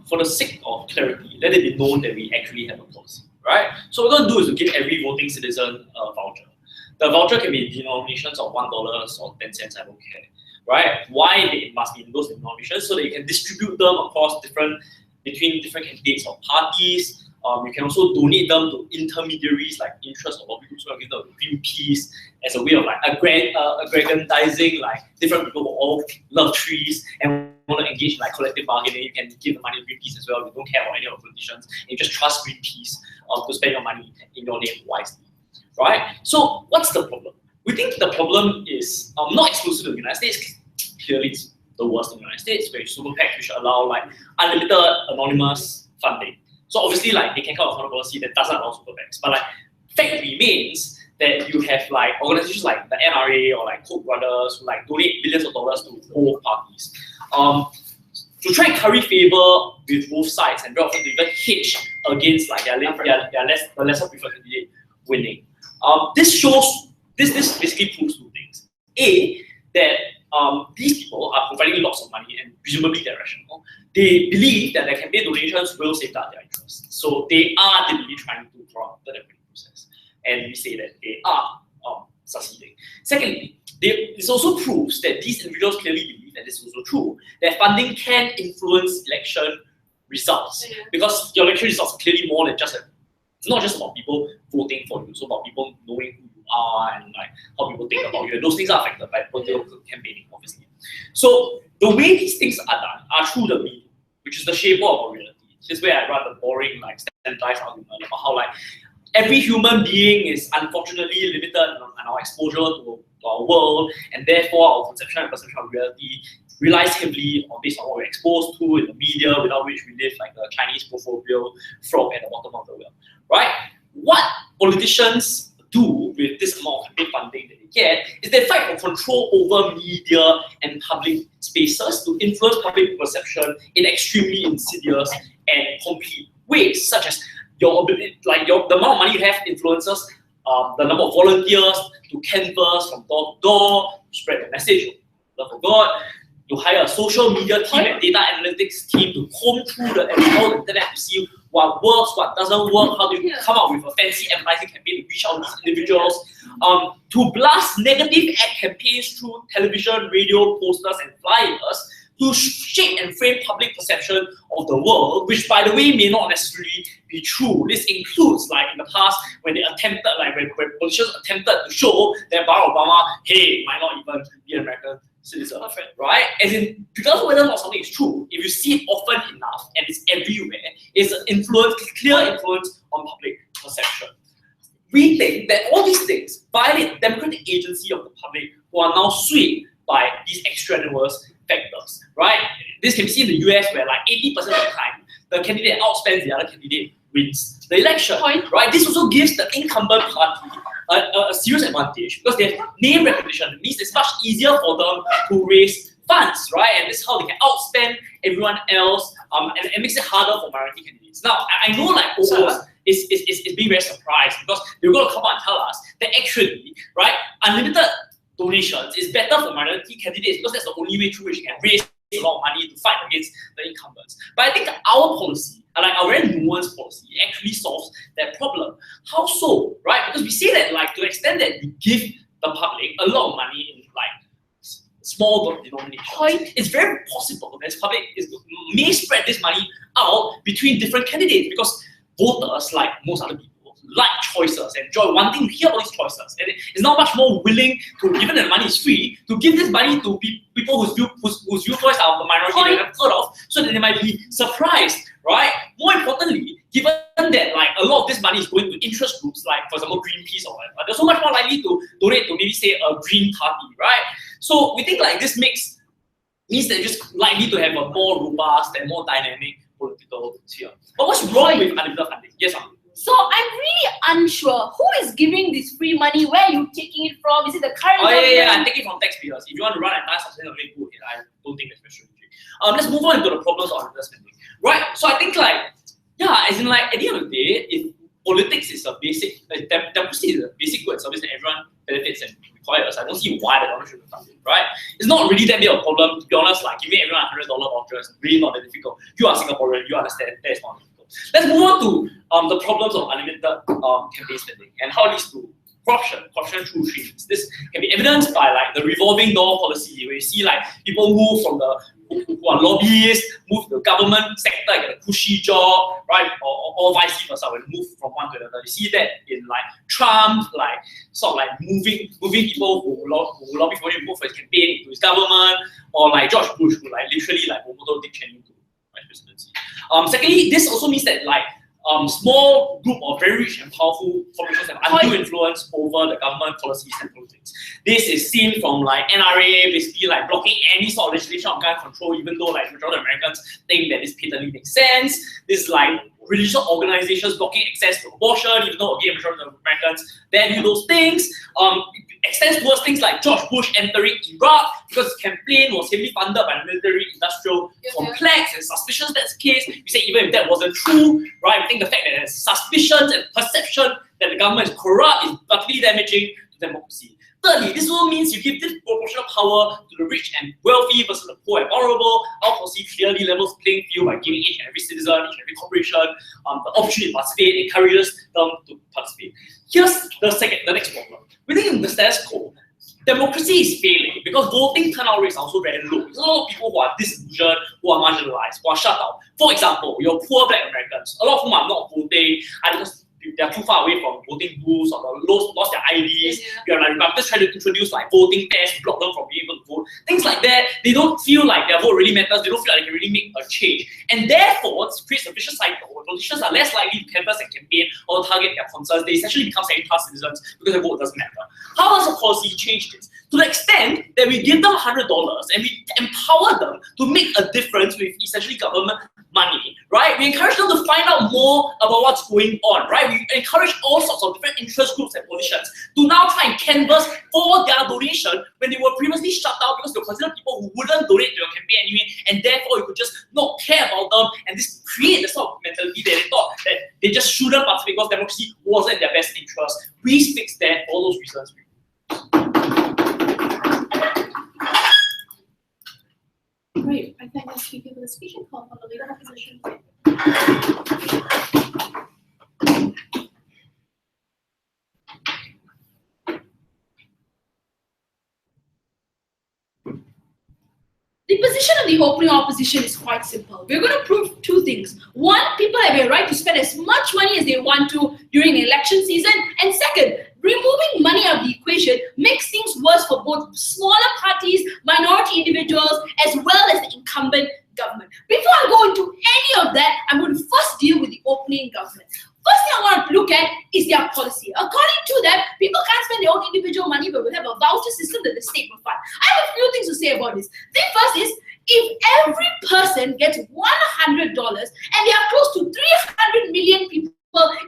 For the sake of clarity, let it be known that we actually have a policy, right? So what we're going to do is to give every voting citizen a voucher. The voucher can be denominations of $1 or 10 cents, I don't care, right? Why it must be in those denominations? So that you can distribute them across between different candidates or parties. You can also donate them to intermediaries like interest or lobby groups, so give them Greenpeace as a way of like aggrandizing like different people who all love trees and want to engage in like collective bargaining. You can give the money to Greenpeace as well. You don't care about any of the politicians. And you just trust Greenpeace to spend your money in your name wisely, right? So what's the problem? We think the problem is not exclusive to the United States. Clearly, it's the worst in the United States, where super PACs which allow like unlimited anonymous funding. So obviously, like they can come up with a policy that doesn't allow super PACs, but like fact remains that you have like organizations like the NRA or like Koch brothers who like donate billions of dollars to both parties. To try and curry favor with both sides and very often to even hedge against like the lesser preferred candidate winning. This basically proves two things. A, that these people are providing lots of money and presumably they're rational. They believe that their campaign donations will safeguard their interests. So they are deliberately trying to corrupt the democratic process. And we say that they are succeeding. Secondly, this also proves that these individuals clearly believe, and this is also true, that funding can influence election results. Because your election results are clearly more than just it's not just about people voting for you, it's about people knowing who you are and like how people think about you. And those things are affected by political campaigning, obviously. So the way these things are done are through the media, which is the shaper of our reality. This is where I run the boring, like standardized argument about how like every human being is unfortunately limited in our exposure to our world, and therefore our conception and perception of reality relies heavily based on what we're exposed to in the media, without which we live like a Chinese proverbial frog at the bottom of the well, right? What politicians do with this amount of campaign funding that they get is they fight for control over media and public spaces to influence public perception in extremely insidious and complete ways, such as your ability, like the amount of money you have influences the number of volunteers to canvass from door to door, to spread the message of love of God, to hire a social media team and data analytics team to comb through the internet to see what works, what doesn't work, how do you come up with a fancy advertising campaign to reach out to these individuals, to blast negative ad campaigns through television, radio, posters, and flyers, to shape and frame public perception of the world, which by the way may not necessarily be true. This includes like in the past when they attempted, like when politicians attempted to show that Barack Obama, hey, might not even be an American citizen, right? As in, because whether or not something is true, if you see it often enough and it's everywhere, it's an influence, clear influence on public perception. We think that all these things violate democratic agency of the public who are now swayed by these extraneous factors, right? This can be seen in the US where like 80% of the time, the candidate outspends the other candidate wins the election, right? This also gives the incumbent party a serious advantage because they have name recognition. It means it's much easier for them to raise funds, right? And this is how they can outspend everyone else, and it makes it harder for minority candidates. Now, I know like OPOS is being very surprised because they're going to come out and tell us that actually, right, unlimited donations is better for minority candidates because that's the only way through which you can raise a lot of money to fight against the incumbents. But I think our policy, like our very nuanced policy, actually solves that problem. How so, right? Because we say that like to the extent that we give the public a lot of money in like small denominations, it's very possible that the public may spread this money out between different candidates because voters, like most other people, like choices and enjoy wanting to hear all these choices. And is now much more willing to, given that the money is free, to give this money to people whose viewpoints are of the minority they have heard of, so that they might be surprised, right? More importantly, given that like a lot of this money is going to interest groups, like for example Greenpeace or whatever, they're so much more likely to donate to maybe say a green party, right? So we think like this means they're just likely to have a more robust and more dynamic political sphere. But what's wrong with unlimited funding? Yes, So I'm really unsure. Who is giving this free money? Where are you taking it from? Is it the current government? Yeah, I'm taking it from taxpayers. If you want to run an entire sustainable go ahead. I don't think that's very strategic. Let's move on into the problems of unlimited spending. Right? So I think like, yeah, as in like at the end of the day, if politics is a basic, democracy is a basic good service that everyone benefits and requires, I don't see why the government should be funded, right? It's not really that big of a problem, to be honest, like giving everyone $100 vouchers is really not that difficult. You are Singaporean, you understand that is not difficult. Let's move on to the problems of unlimited campaign spending and how it leads to corruption through streams. This can be evidenced by like the revolving door policy, where you see like people move from the who are lobbyists, move to the government sector, get a cushy job, right? Or vice versa, when you move from one to another. You see that in like Trump, like sort of like moving people who lobby for him, move for his campaign into his government, or like George Bush, who like literally like promoted Dick Cheney to vice presidency. Secondly, this also means that like small group of very rich and powerful corporations have undue influence over the government policies and politics. This is seen from like NRA basically like blocking any sort of legislation on gun control, even though like majority of Americans think that this patently makes sense. This is like religious organizations blocking access to abortion, even though again majority of Americans value those things. Extends towards things like George Bush entering Iraq because his campaign was heavily funded by the military-industrial complex, and suspicions that's the case. We say even if that wasn't true, right? I think the fact that there's suspicions and perception that the government is corrupt is utterly damaging to democracy. Thirdly, this also means you give disproportionate power to the rich and wealthy versus the poor and vulnerable. Our policy clearly levels the playing field by giving each and every citizen, each and every corporation the opportunity to participate, encourages them to participate. Here's the next problem. Within the status quo, democracy is failing because voting turnout rates are also very low. There's a lot of people who are disillusioned, who are marginalized, who are shut out. For example, your poor black Americans, a lot of whom are not voting, either because they're too far away from voting booths or lost their IDs. You have like Republicans trying to introduce like voting tests, block them from being able to vote. Things like that, they don't feel like their vote really matters, they don't feel like they can really make a change. And therefore, it creates a vicious cycle where politicians are less likely to canvass and campaign or target their concerns. They essentially become second-class citizens because their vote doesn't matter. How does the policy change this? To the extent that we give them $100 and we empower them to make a difference with essentially government money, right? We encourage them to find out more about what's going on, right? We encourage all sorts of different interest groups and politicians to now try and canvass for their donation when they were previously shut out because they were considered people who wouldn't donate to your campaign anyway, and therefore you could just not care about them, and this created the sort of mentality that they thought that they just shouldn't participate because democracy wasn't in their best interest. Please fix that for all those reasons. Great. I thank the speaker for the speech and call for the leader opposition. The position of the opening opposition is quite simple. We're going to prove two things. One, people have a right to spend as much money as they want to during election season. And second, removing money out of the equation makes things worse for both smaller parties, minority individuals, as well as the incumbent government. Before I go into any of that, I'm going to first deal with the opening government. First thing I want to look at is their policy. According to them, people can't spend their own individual money, but we'll have a voucher system that the state will fund. I have a few things to say about this. The first is, if every person gets $100 and there are close to 300 million people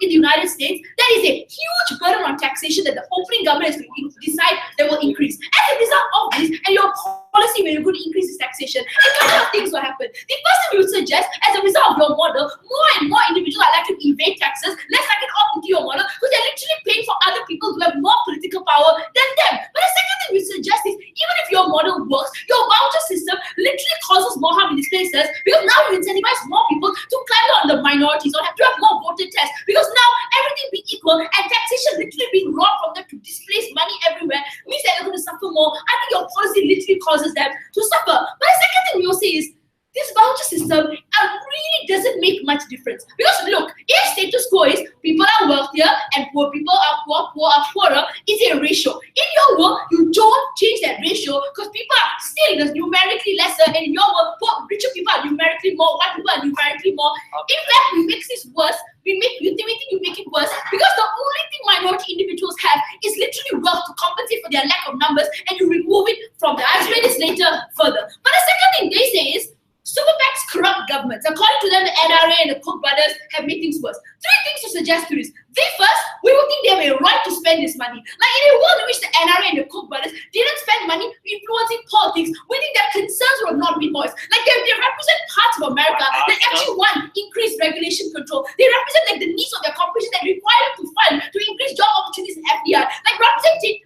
in the United States, that is a huge burden on taxation that the opening government is going to decide that will increase. As a result of this, and your policy when you're going to increase this taxation, a couple of things will happen. The first thing we would suggest, as a result of your model, more and more individuals are likely to evade taxes, less likely to opt into your model, because they're literally paying for other people who have more political power than them. But the second thing we suggest is, even if your model works, your voucher system literally causes more harm in these places, because now you incentivize more people to climb on the minorities or have to have more voter tests, because now everything being equal and taxation literally being robbed from them to displace money everywhere means that they're going to suffer more. I think your policy literally causes them to suffer. But the second thing we will say is, this voucher system really doesn't make much difference. Because look, if status quo is people are wealthier and poor people are poor are poorer, it's a ratio. In your world, you don't change that ratio because people are still numerically lesser, and in your world, richer people are numerically more, white people are numerically more. In fact, we make this worse. We think you make it worse because the only thing minority individuals have is literally wealth to compensate for their lack of numbers, and you remove it from them. I'll explain this later further. But the second thing they say is super PACs corrupt governments. According to them, the NRA and the Koch brothers have made things worse. Three things to suggest to this. First, we would think they have a right to spend this money. Like in a world in which the NRA and the Koch brothers didn't spend money influencing politics, we think their concerns would not be voiced. Like they represent parts of America that actually want increased regulation control. They represent like the needs of their corporations that require them to fund to increase job opportunities in FDI. Like representing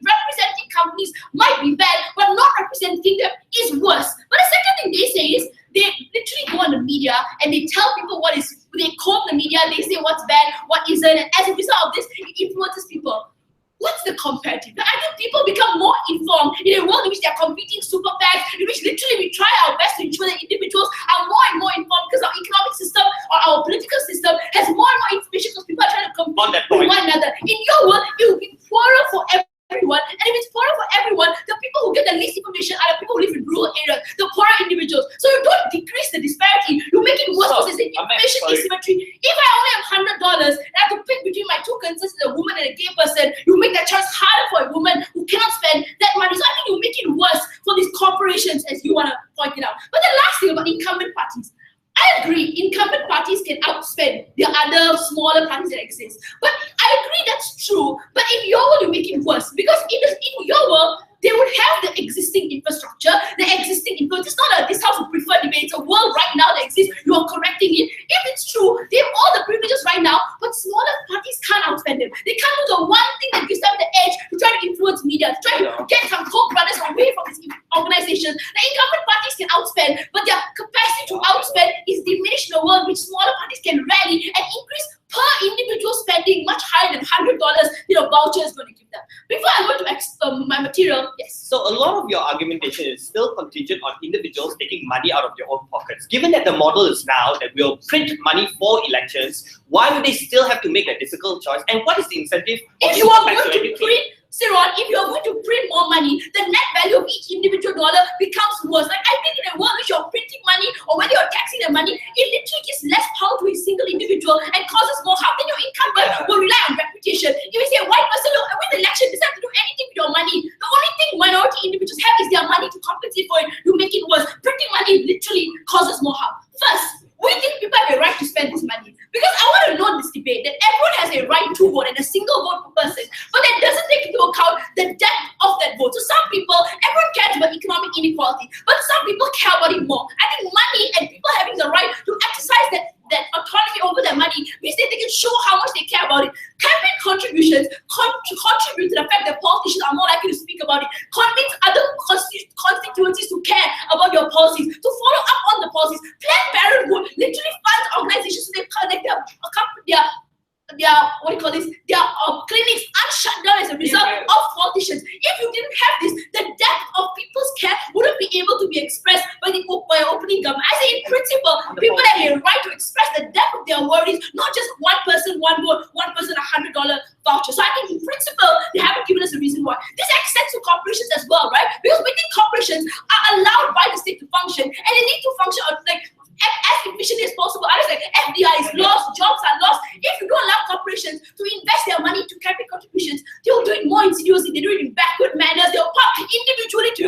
companies might be bad, but not representing them is worse. But the second thing they say is they literally go on the media and they tell people what is, they comb the media, they say what's bad, what isn't, and as a result of this, it influences people. What's the comparative? I think people become more informed in a world in which they are competing super PACs, in which literally we try our best to ensure that individuals are more and more informed because our economic system or our political system has more and more information because people are trying to compete with one another. In your world, it will be poorer for everyone, and if it's poorer for everyone, the people who get the least information are the people who live in rural areas, the poorer individuals. So you don't decrease the disparity, you make it worse because there's an information asymmetry. If I only have $100 and I have to pick between my two concerns, a woman and a gay person, you make that choice harder for a woman who cannot spend that money. So I think you make it worse for these corporations, as you want to point it out. But the last thing about incumbent parties, I agree, incumbent parties can outspend the other smaller parties that exist. But I agree that's true. But in your world, you make it worse. Because in your world, they would have the existing infrastructure, the existing influence. It's not this house of preferred debate. It's a world right now that exists. You are correcting it. If it's true, they have all the privileges right now, but smaller parties can't outspend them. They can't do the one thing that gives them the edge to try to influence media, to try to get some Koch brothers away from these organizations. The incumbent parties can outspend, but their capacity to outspend is diminished in a world in which smaller parties can rally and increase per individual spending much higher than $100 voucher is going to give them. Before I go to my material, yes. So a lot of your argumentation is still contingent on individuals taking money out of their own pockets. Given that the model is now that we'll print money for elections, why would they still have to make a difficult choice? And what is the incentive? If you are going to print, Siron, if you are going to print more money, the net value of each individual dollar becomes worse. Like I think in a world in which you're printing money or whether you're taxing the money, it literally gives less power to a single individual and causes more harm. Then your incumbent will rely on reputation. If you say a white person will win the election, decide to do anything with your money, the only thing minority individuals have is their money to compensate for it. You make it worse. Printing money literally causes more harm. First, we think people have a right to spend this money. Because I want to know this debate that everyone has a right to vote and a single vote per person, but that doesn't take into account the depth of that vote. So some people, everyone cares about economic inequality, but some people care about it more. I think money and people having the right to exercise that autonomy over their money means that they can show how much they care about it. Campaign contributions contribute to the fact that politicians are more likely to speak about it, convince other constituencies to care about your policies, to follow up on the policies. Planned Parenthood literally funds organizations so they connect their clinics are shut down as a result of politicians. If you didn't have this, the depth of people's care wouldn't be able to be expressed by opening government. I say in principle, people have a right to express the depth of their worries, not just one person, one vote, one person, $100 voucher. So I think in principle, they haven't given us a reason why. This extends to corporations as well, right? Because we think corporations are allowed by the state to function, and they need to function as efficiently as possible. Others like FDI is lost, jobs are lost. If you don't allow corporations to invest their money to campaign contributions, they'll do it more insidiously. They do it in backward manners. They'll pump individually to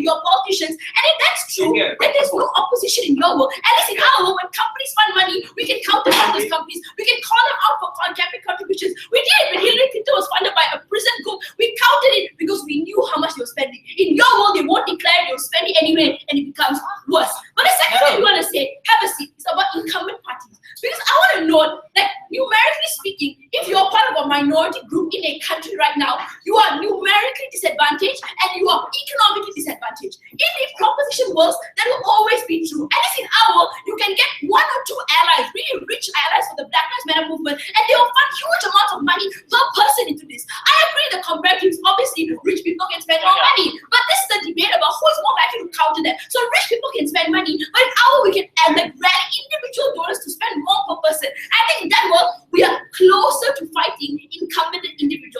your politicians. And if that's true, then there's no opposition in your world. At least in our world, when companies fund money, we can counter those companies. We can call them out for campaign contributions. We did when Hillary Clinton was funded by a prison group. We countered it because we knew how much they were spending. In your world, they won't declare, they'll spend it anyway, and it becomes worse. But the second thing we want to say, have a seat, it's about incumbent parties. Because I want to know, like, numerically speaking, if you're part of a minority group in a country right now, you are numerically disadvantaged and you are economically disadvantaged. In the proposition worlds, that will always be true. At least in our world, you can get one or two allies, really rich allies for the Black Lives Matter movement, and they will fund huge amounts of money per person into this. I agree the comparatives, obviously, rich people can spend more money, but this is the debate about who is more likely to counter that. So rich people can spend money, but in our world, we can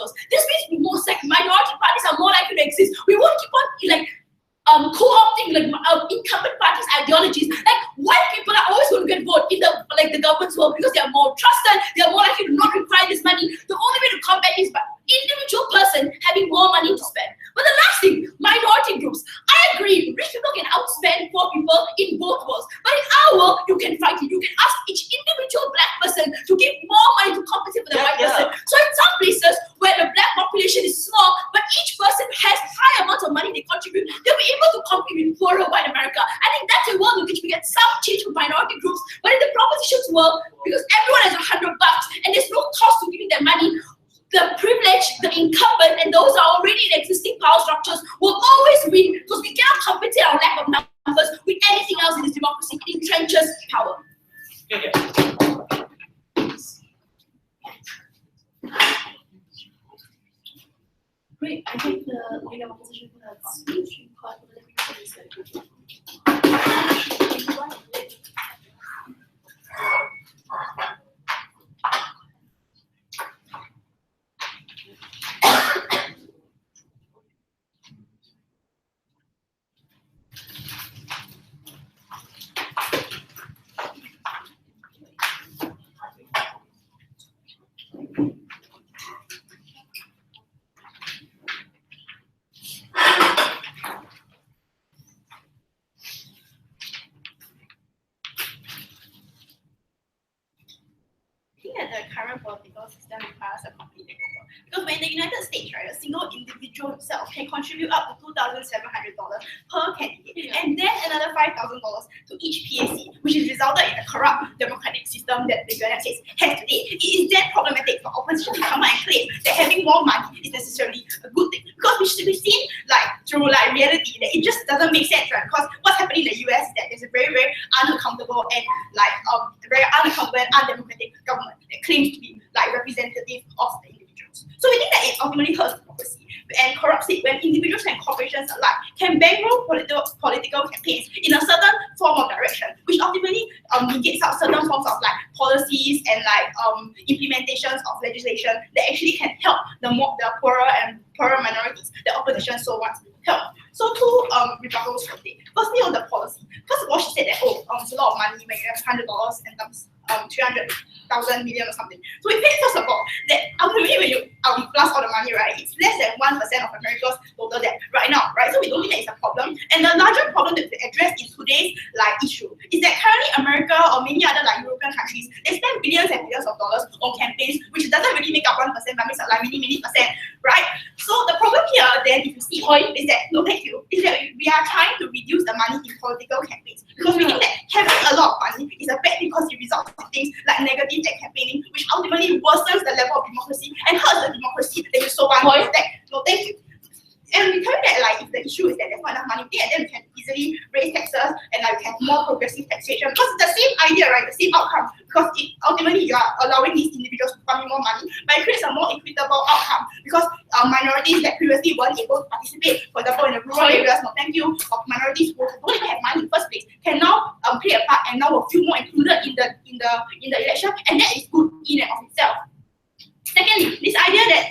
individuals. This means more minority parties are more likely to exist. We won't keep on co-opting incumbent parties' ideologies. Like white people are always going to get vote in the government's world because they are more trusted, they are more likely to not require this money. The only way to combat is by individual person having more money to spend. But the last thing, minority groups. I agree, rich people can outspend poor people in both worlds. But in our world, you can fight it. You can ask each individual black person to give more money to compensate for the white person. So in some places where the black population is small, but each person has high amount of money they contribute, they'll be able to compete with poorer white America. I think that's a world in which we get some change for minority groups. But in the propositions world, because everyone has $100 and there's no cost to giving them money, the privileged, the incumbent, and those are already in existing power structures will always win because we cannot compensate our lack of numbers with anything else in this democracy. It entrenches power. Great. I think the leader of opposition for that speech in Quai system requires a complete takeover. Because when the United States, right, a single individual himself can contribute up to $2,700 per candidate, and then another $5,000 to each PAC, which has resulted in a corrupt democratic system that the United States has today. It is then problematic for opposition to come out and claim that having more money is necessarily a good thing. Because we should be seen through reality that it just doesn't make sense, right? Because what's happening in the US is that there's a very, very unaccountable and undemocratic government that claims to be representative of the individuals. So we think that it ultimately hurts democracy and corrupts it when individuals and corporations alike can bankroll political campaigns in a certain form of direction, which ultimately negates out certain forms of policies and implementations of legislation that actually can help the poorer minorities the opposition so wants to help. So two rebuttals from it. Firstly, on the policy. First of all, she said that it's a lot of money when you have $100 and times 300,000 million or something. So we think first of all that ultimately when you plus all the money, right, it's less than 1% of America's total debt right now, right? So we don't think that it's a problem. And the larger problem that we address in today's issue is that currently America or many other European countries, they spend billions and billions of dollars on campaigns, which doesn't really make up 1%, but makes up many percent, right? So the problem here then, if you see, is that is that we are trying to reduce the money in political campaigns because we think that having a lot of money is a bad thing because it results in things like negative ad campaigning, which ultimately worsens the level of democracy and hurts the democracy that you so want to protect. No, thank you. And we tell you that if the issue is that there's not enough money, then we can easily raise taxes and we have more progressive taxation. Because it's the same idea, right? The same outcome. Because ultimately you are allowing these individuals to fund more money, but it creates a more equitable outcome. Because minorities that previously weren't able to participate, for example, in the rural areas, no thank you, of minorities who don't even have money in the first place, can now play a part and now will feel more included in the election, and that is good in and of itself. Secondly, this idea that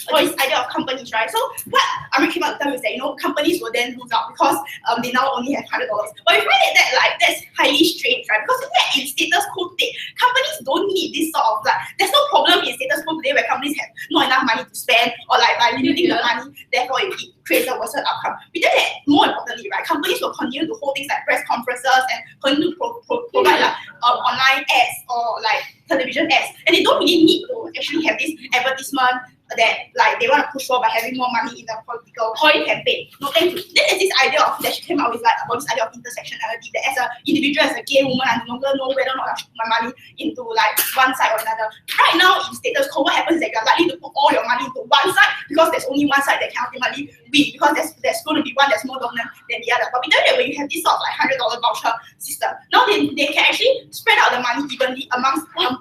this idea of companies, right? So what Amrit came out to tell me is that companies will then lose out because they now only have $100. But we find that that's highly strange, right? Because in status quo today, companies don't need this sort of there's no problem in status quo today where companies have not enough money to spend or by limiting the money, therefore it creates a worse outcome. We think that more importantly, right, companies will continue to hold things like press conferences and continue to provide online ads or television ads, and they don't really need to actually have this advertisement that they want to push for by having more money in the political campaign. No, thank you. Then there's this idea of that she came out with about this idea of intersectionality, that as an individual, as a gay woman, I no longer know whether or not I should put my money into one side or another. Right now in status quo, what happens is that you're likely to put all your money into one side because there's only one side that can ultimately win, because there's going to be one that's more dominant than the other. But we know that when you have this sort of $100 voucher system, now they can actually spread out the money evenly amongst among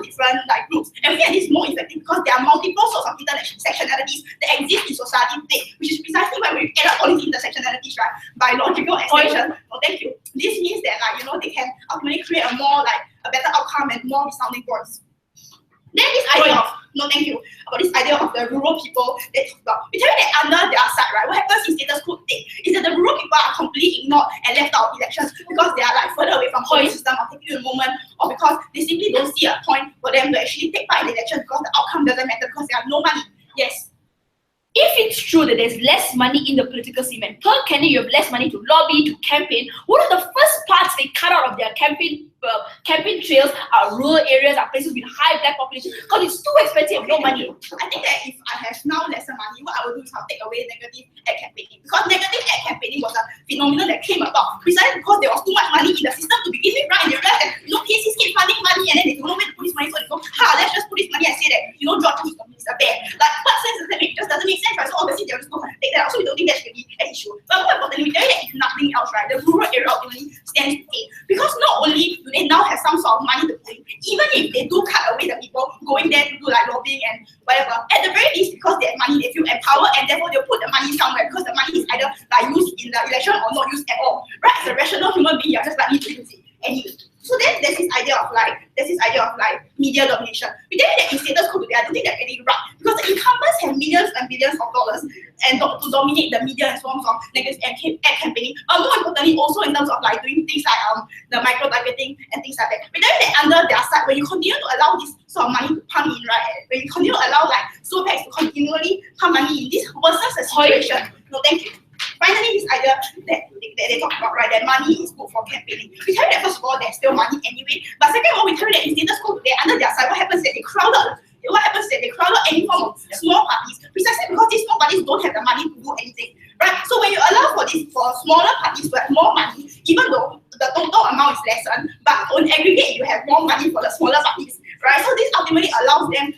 different groups. And we think this is more effective because there are multiple sorts of intersectionalities that exist in society today, which is precisely why we end up all these intersectionalities, right? By logical extension. Thank you. This means that they can ultimately create a more a better outcome and more resounding voice. Then this idea of, no thank you, about this idea of the rural people they talk about. We tell you that under their side, right, what happens in status quo today is that the rural people are completely ignored and left out of elections because they are like further away from the system or taking a moment, or because they simply don't see a point for them to actually take part in the election because the outcome doesn't matter because they have no money. Yes. If it's true that there's less money in the political cement, per candidate you have less money to lobby, to campaign, one of the first parts they cut out of their campaign trails are rural areas, are places with high black population, because it's too expensive, no money. I think that if I have now lesser money, what I will do is I'll take away negative ad campaigning. Because negative ad campaigning was a phenomenon that came about precisely because there was too much money in the system to begin with, right? And they realized that, PDC keep funding money and then they don't know where to put this money, so they go, let's just put this money and say that, George is a bear. Like, what sense does that make? It just doesn't make sense, right? So obviously they'll just go take that out. So we don't think that should be an issue. But more importantly, we tell you that if nothing else, right, the rural area ultimately stands to gain. Because not only do they now have some sort of money to put in, even if they do cut away the people going there to do like lobbying and whatever, at the very least, because they have money, they feel empowered, and therefore they'll put the money somewhere because the money is either like used in the election or not used at all. Right? As a rational human being, you're just likely to use it anyway. So then there's this idea of media domination. We tell you that in status quo today, I don't think they're getting right because the incumbents have millions and billions of dollars and to dominate the media in forms of negative ad campaigning. More importantly, also in terms of like doing things like the micro targeting and things like that. We tell you that under their side, when you continue to allow this sort of money to pump in, right? When you continue to allow like SOPEX to continually pump money in, this worsens the situation. No, thank you. Finally, this idea that they talk about, right, that money is good for campaigning. We tell you that first of all, there's still money anyway. But second of all, we tell you that in status quo today, under their side, what happens is that they crowd out any form of small parties, precisely because these small parties don't have the money to do anything. Right? So when you allow for smaller parties to have more money, even though the total amount is lessened, but on aggregate you have more money for the smaller parties. Right? So this ultimately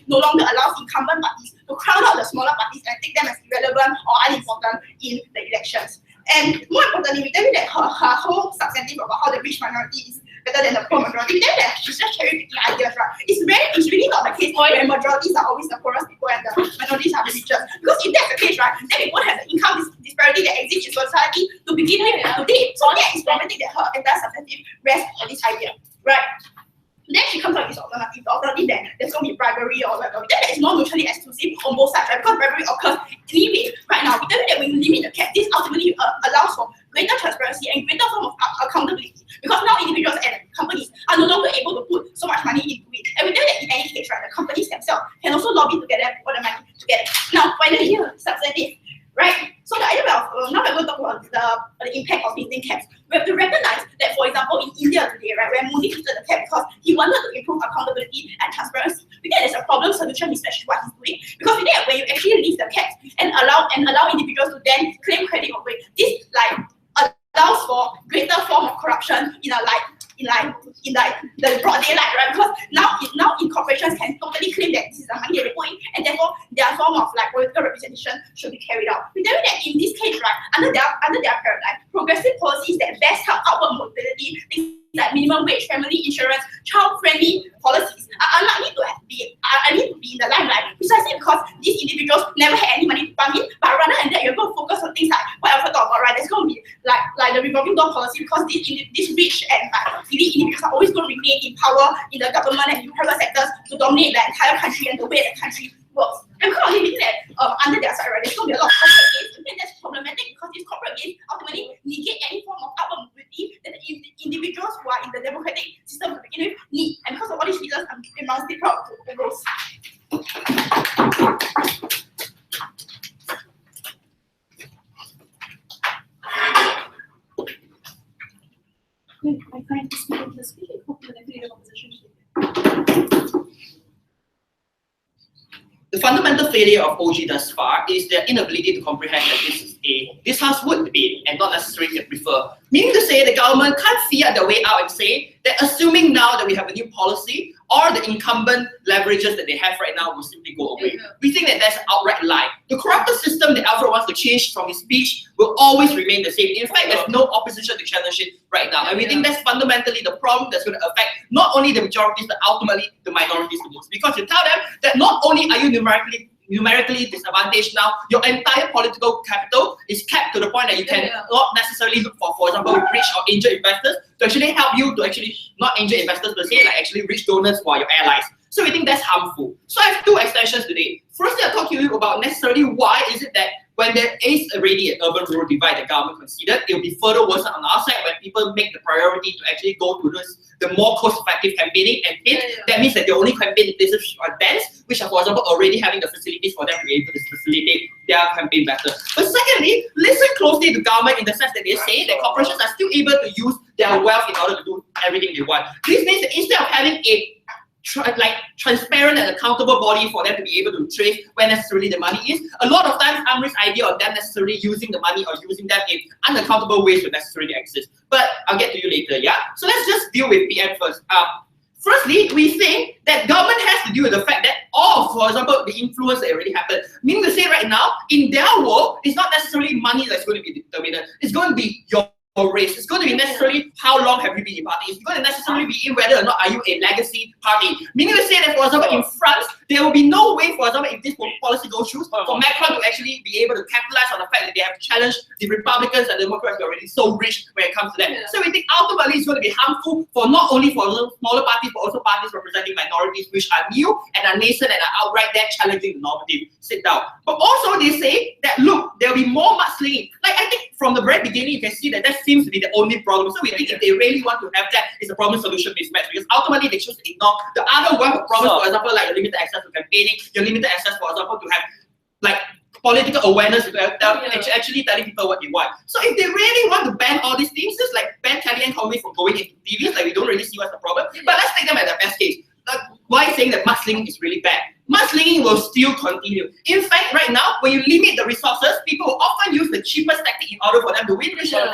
no longer allows incumbent parties to crowd out the smaller parties and take them as irrelevant or unimportant in the elections. And more importantly, we tell you that her whole substantive about how the rich minority is better than the poor majority, we tell you that she's just cherry picking ideas, right? It's really not the case where majorities are always the poorest people and the minorities are the richest. Because if that's the case, right, then we won't have the income disparity that exists in society to begin with today. So that is problematic that her entire substantive rests on this idea, right? Then she comes up with this alternative, the alternative that there's going to be bribery or whatever. That is not mutually exclusive on both sides, right? Because bribery occurs anyway. Right now, we tell you that when you limit the cap, this ultimately allows for greater transparency and greater form of accountability. Because now individuals and companies are no longer able to put so much money into it. And we tell you that in any case, right, the companies themselves can also lobby together for the money together. Now, finally, substantive. Right? So the idea of, now we're going to talk about the impact of lifting caps. We have to recognize that, for example, in India today, right, where Modi lifted the cap because he wanted to improve accountability and transparency. We think there's a problem-solution mismatch to what he's doing. Because we think that when you actually lift the caps and allow individuals to then claim credit away, this allows for greater form of corruption in the broad daylight, right? Because now corporations can totally claim that this is the money they're putting, and therefore their form of like political representation should be carried out. We tell you that in this case, right, under their paradigm, progressive policies that best help outward mobility, things like minimum wage, family insurance, child-friendly policies are unlikely to be in the limelight, precisely because these individuals never had any money to pump in, but rather than that, you're going to focus on things like what I've talked about, right? There's going to be like the revolving door policy because these rich and elite individuals are always going to remain in power in the government and in private sectors to dominate the entire country and the way the country works. And because we think that under their side, right, there's going to be a lot of corporate gains. I think that's problematic because these corporate gains ultimately negate any form of upward mobility that the individuals who are in the democratic system to begin with need. And because of all these reasons, I'm immensely proud to propose. I find the speaking complementary to the opposition. The fundamental failure of OG thus far is their inability to comprehend that this is a dishouseward debate and not necessarily a prefer. Meaning to say the government can't figure their way out and say that assuming now that we have a new policy, or the incumbent leverages that they have right now will simply go away. We think that that's an outright lie. The corrupted system that Alfred wants to change from his speech will always remain the same. In fact, there's no opposition to challenge it right now. And we think that's fundamentally the problem that's going to affect not only the majorities, but ultimately the minorities the most. Because you tell them that not only are you numerically disadvantaged now, your entire political capital is capped to the point that you can not necessarily look for example, rich or angel investors to actually help you to actually not angel investors per se, like actually rich donors who are your allies. So we think that's harmful. So I have two extensions today. Firstly, I'll talk to you about necessarily why is it that when there is already an urban-rural divide that government considered, it will be further worsened on our side when people make the priority to actually go to the more cost-effective campaigning and that means that they only campaign in places which are dense, which are, for example, already having the facilities for them to be able to facilitate their campaign better. But secondly, listen closely to government in the sense that they say that corporations are still able to use their wealth in order to do everything they want. This means that instead of having a transparent and accountable body for them to be able to trace where necessarily the money is. A lot of times, Amri's idea of them necessarily using the money or using them in unaccountable ways would necessarily exist. But I'll get to you later, yeah? So let's just deal with PM first. Firstly, we think that government has to deal with the fact that for example, the influence that already happened. Meaning to say right now, in their world, it's not necessarily money that's going to be determinant. It's going to be your race. It's going to be necessarily how long have you been in party. It's going to necessarily be in whether or not are you a legacy party. Meaning to say that, for example, in France, there will be no way, for example, if this policy goes through, for Macron to actually be able to capitalize on the fact that they have challenged the Republicans and the Democrats who are already so rich when it comes to that. So we think ultimately it's going to be harmful for not only for smaller parties, but also parties representing minorities which are new and are nascent and are outright there challenging the normative. Sit down. But also they say that, look, there will be more mudslinging. Like, I think from the very beginning, you can see that seems to be the only problem. So we think if they really want to have that, it's a problem-solution mismatch, because ultimately they choose to ignore the other one of problems, for example, like limited access to campaigning, your limited access, for example, to have like political awareness, actually telling people what they want. So if they really want to ban all these things, just like ban Kelly and Conway from going into TVs, like we don't really see what's the problem. But let's take them at the best case. Why saying that mudslinging is really bad? Mudslinging will still continue. In fact, right now, when you limit the resources, people will often use the cheapest tactic in order for them to win the resource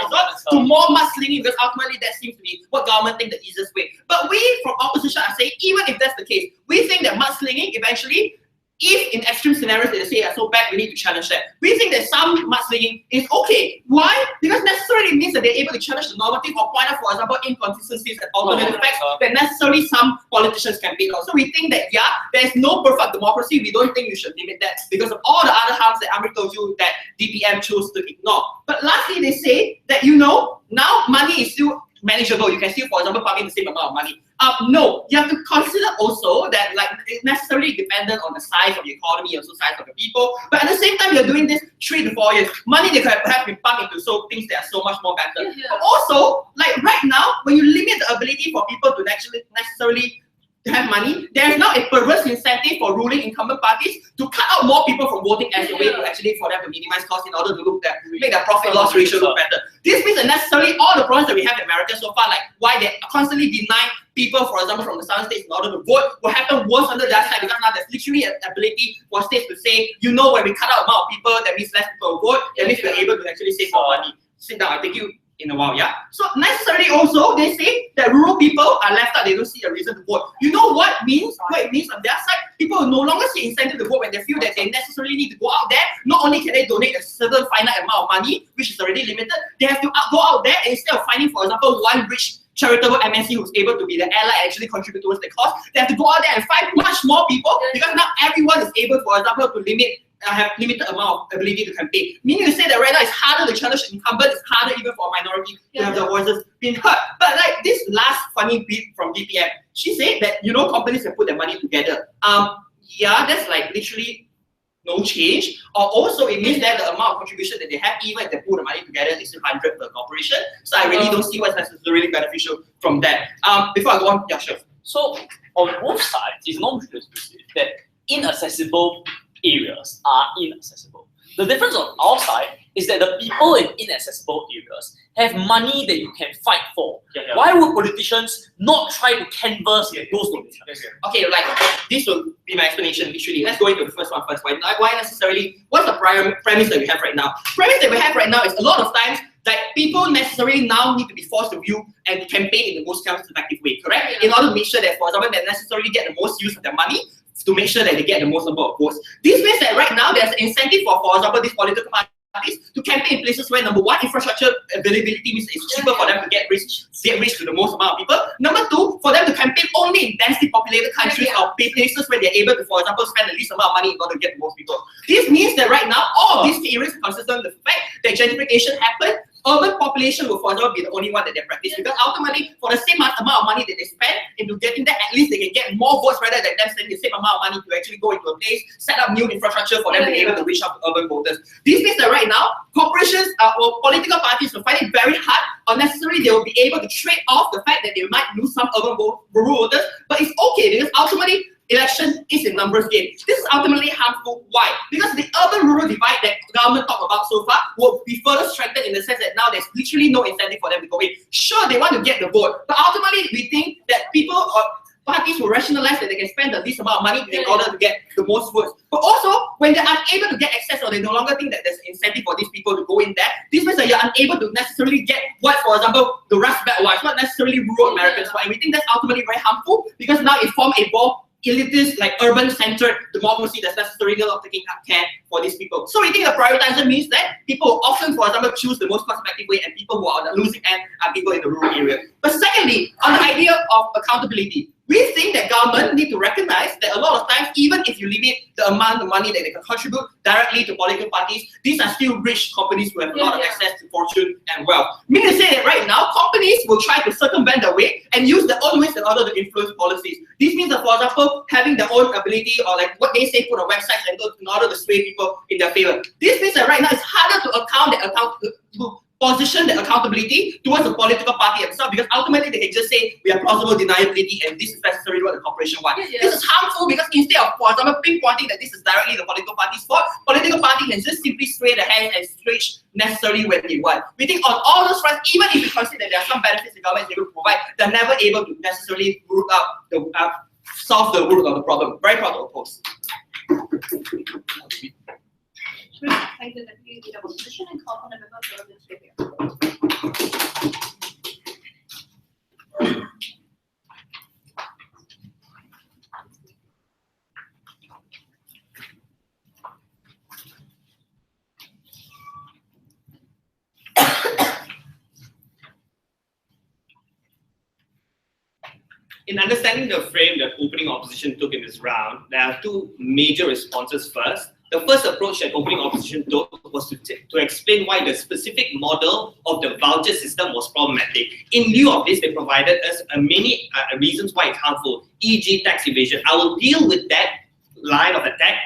to more mudslinging, because ultimately that seems to be what government think the easiest way. But we from opposition are saying, even if that's the case, we think that mudslinging eventually, if in extreme scenarios they say are so bad, we need to challenge that. We think that some mudslinging is okay. Why? Because necessarily means that they're able to challenge the normative or point out, for example, inconsistencies and alternative facts that necessarily some politicians campaign on. So we think that, yeah, there's no perfect democracy. We don't think you should limit that because of all the other harms that Amri told you that DPM chose to ignore. But lastly, they say that, you know, now money is still manageable. You can still, for example, pump in the same amount of money. No, you have to consider also that like it's necessarily dependent on the size of the economy and also size of the people. But at the same time, you're doing this 3 to 4 years. Money they could have perhaps been pumped into things that are so much more better. But also, like right now, when you limit the ability for people to actually necessarily have money, there is now a perverse incentive for ruling incumbent parties to cut out more people from voting as a way to actually for them to minimize costs in order to make their profit-loss ratio look better. This means that necessarily all the problems that we have in America so far, like why they constantly deny people, for example, from the southern states in order to vote, will happen worse under their side, because now there's literally an ability for states to say, you know, when we cut out amount of people, that means less people will vote, that means we're able to actually save more money. Sit down, I'll take you in a while, yeah? So necessarily also, they say that rural people are left out, they don't see a reason to vote. You know what it means on their side? People will no longer see incentive to vote when they feel that they necessarily need to go out there. Not only can they donate a certain finite amount of money, which is already limited, they have to go out there and instead of finding, for example, one rich charitable MNC who's able to be the ally and actually contribute towards the cause, they have to go out there and find much more people, because now everyone is able, for example, to have limited amount of ability to campaign. Meaning to say that right now it's harder to challenge the incumbent, it's harder even for a minority to have their voices being heard. But like this last funny bit from DPM, she said that, you know, companies can put their money together. Yeah, that's like literally no change. Or also it means that the amount of contribution that they have, even if they put the money together, is still 100 per corporation. So I really don't see what's necessarily beneficial from that. Before I go on, yeah, sure. So on both sides, it's not mutually exclusive that inaccessible areas are inaccessible. The difference on our side is that the people in inaccessible areas have money that you can fight for. Why would politicians not try to canvass those donations? Okay, like this will be my explanation literally. Let's go into the first one first. Why necessarily, what's the premise that we have right now? Premise that we have right now is a lot of times that people necessarily now need to be forced to view and campaign in the most cost-effective way, correct? In order to make sure that, for example, they necessarily get the most use of their money, to make sure that they get the most number of votes. This means that right now there's an incentive for example, these political parties to campaign in places where, number one, infrastructure availability means it's cheaper for them to get reach to the most amount of people. Number two, for them to campaign only in densely populated countries or places where they're able to, for example, spend the least amount of money in order to get the most people. This means that right now, all of these areas are consistent with the fact that gentrification happened urban population will forever be the only one that they practice, because ultimately, for the same amount of money that they spend into getting that, at least they can get more votes rather than them spending the same amount of money to actually go into a place, set up new infrastructure for them to be able to reach out to urban voters. This means that right now, corporations or political parties will find it very hard, or necessarily they will be able to trade off the fact that they might lose some urban rural voters, but it's okay because ultimately, election is a numbers game. This is ultimately harmful. Why? Because the urban-rural divide that government talked about so far will be further strengthened in the sense that now there's literally no incentive for them to go in. Sure, they want to get the vote, but ultimately we think that people or parties will rationalize that they can spend the least amount of money in order to get the most votes. But also, when they're unable to get access or they no longer think that there's an incentive for these people to go in there, this means that you're unable to necessarily get what, for example, the Rust Belt was, not necessarily rural Americans. And we think that's ultimately very harmful because now it forms a more elitist, like urban-centered democracy that's necessarily not taking care for these people. So we think the prioritization means that people often, for example, choose the most cost-effective way, and people who are on the losing end are people in the rural area. But secondly, on the idea of accountability, we think that government need to recognize that a lot of times, even if you limit the amount of money that they can contribute directly to political parties, these are still rich companies who have a lot of access to fortune and wealth. Meaning to say that right now, companies will try to circumvent the way and use their own ways in order to influence policies. This means that, for example, having their own ability or like what they say put on websites and in order to sway people in their favor. This means that right now it's harder to position the accountability towards the political party itself, because ultimately they can just say we have plausible deniability and this is necessarily what the corporation wants. This is harmful because instead of, for example, pinpointing that this is directly the political party's fault, political party can just simply sway the hands and switch necessarily when they want. We think on all those fronts, even if we consider that there are some benefits the government is able to provide, they're never able to necessarily root out the solve the root of the problem. Very proud to oppose. Thank you, Deputy Leader of Opposition, and call on the member for this review. In understanding the frame that opening opposition took in this round, there are two major responses first. The first approach that opening opposition took was to explain why the specific model of the voucher system was problematic. In lieu of this, they provided us many reasons why it's harmful, e.g. tax evasion. I will deal with that line of attack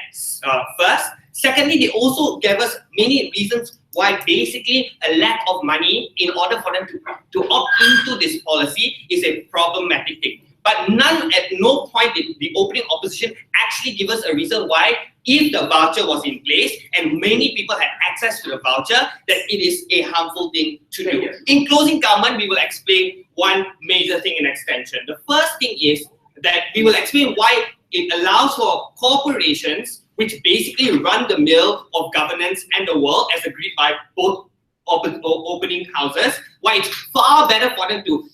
first. Secondly, they also gave us many reasons why basically a lack of money in order for them to opt into this policy is a problematic thing. But at no point did the opening opposition actually give us a reason why, if the voucher was in place and many people had access to the voucher, that it is a harmful thing to do. In closing government, we will explain one major thing in extension. The first thing is that we will explain why it allows for corporations, which basically run the mill of governance and the world as agreed by both opening houses, why it's far better for them to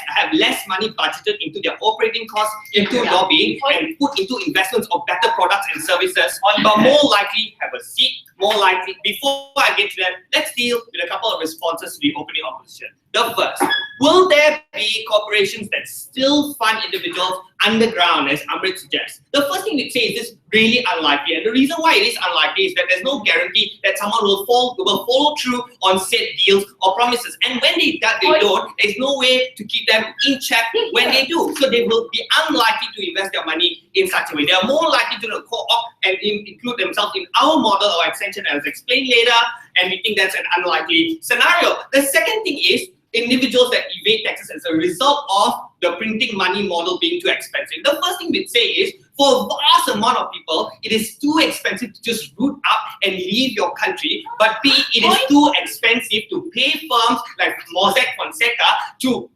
have less money budgeted into their operating costs, into lobbying, and put into investments of better products and services, but more likely have a seat, more likely. Before I get to that, let's deal with a couple of responses to the opening opposition. The first, will there be corporations that still fund individuals underground, as Amrit suggests? The first thing we'd say is this really unlikely, and the reason why it is unlikely is that there's no guarantee that someone will follow through on said deals or promises. And when they don't, there's no way to keep them in check when they do. So they will be unlikely to invest their money in such a way. They are more likely to co-opt and include themselves in our model or extension, as explained later, and we think that's an unlikely scenario. The second thing is individuals that evade taxes as a result of the printing money model being too expensive. The first thing we'd say is, for a vast amount of people, it is too expensive to just root up and leave your country, but B, it is too expensive to pay firms like Mossack Fonseca to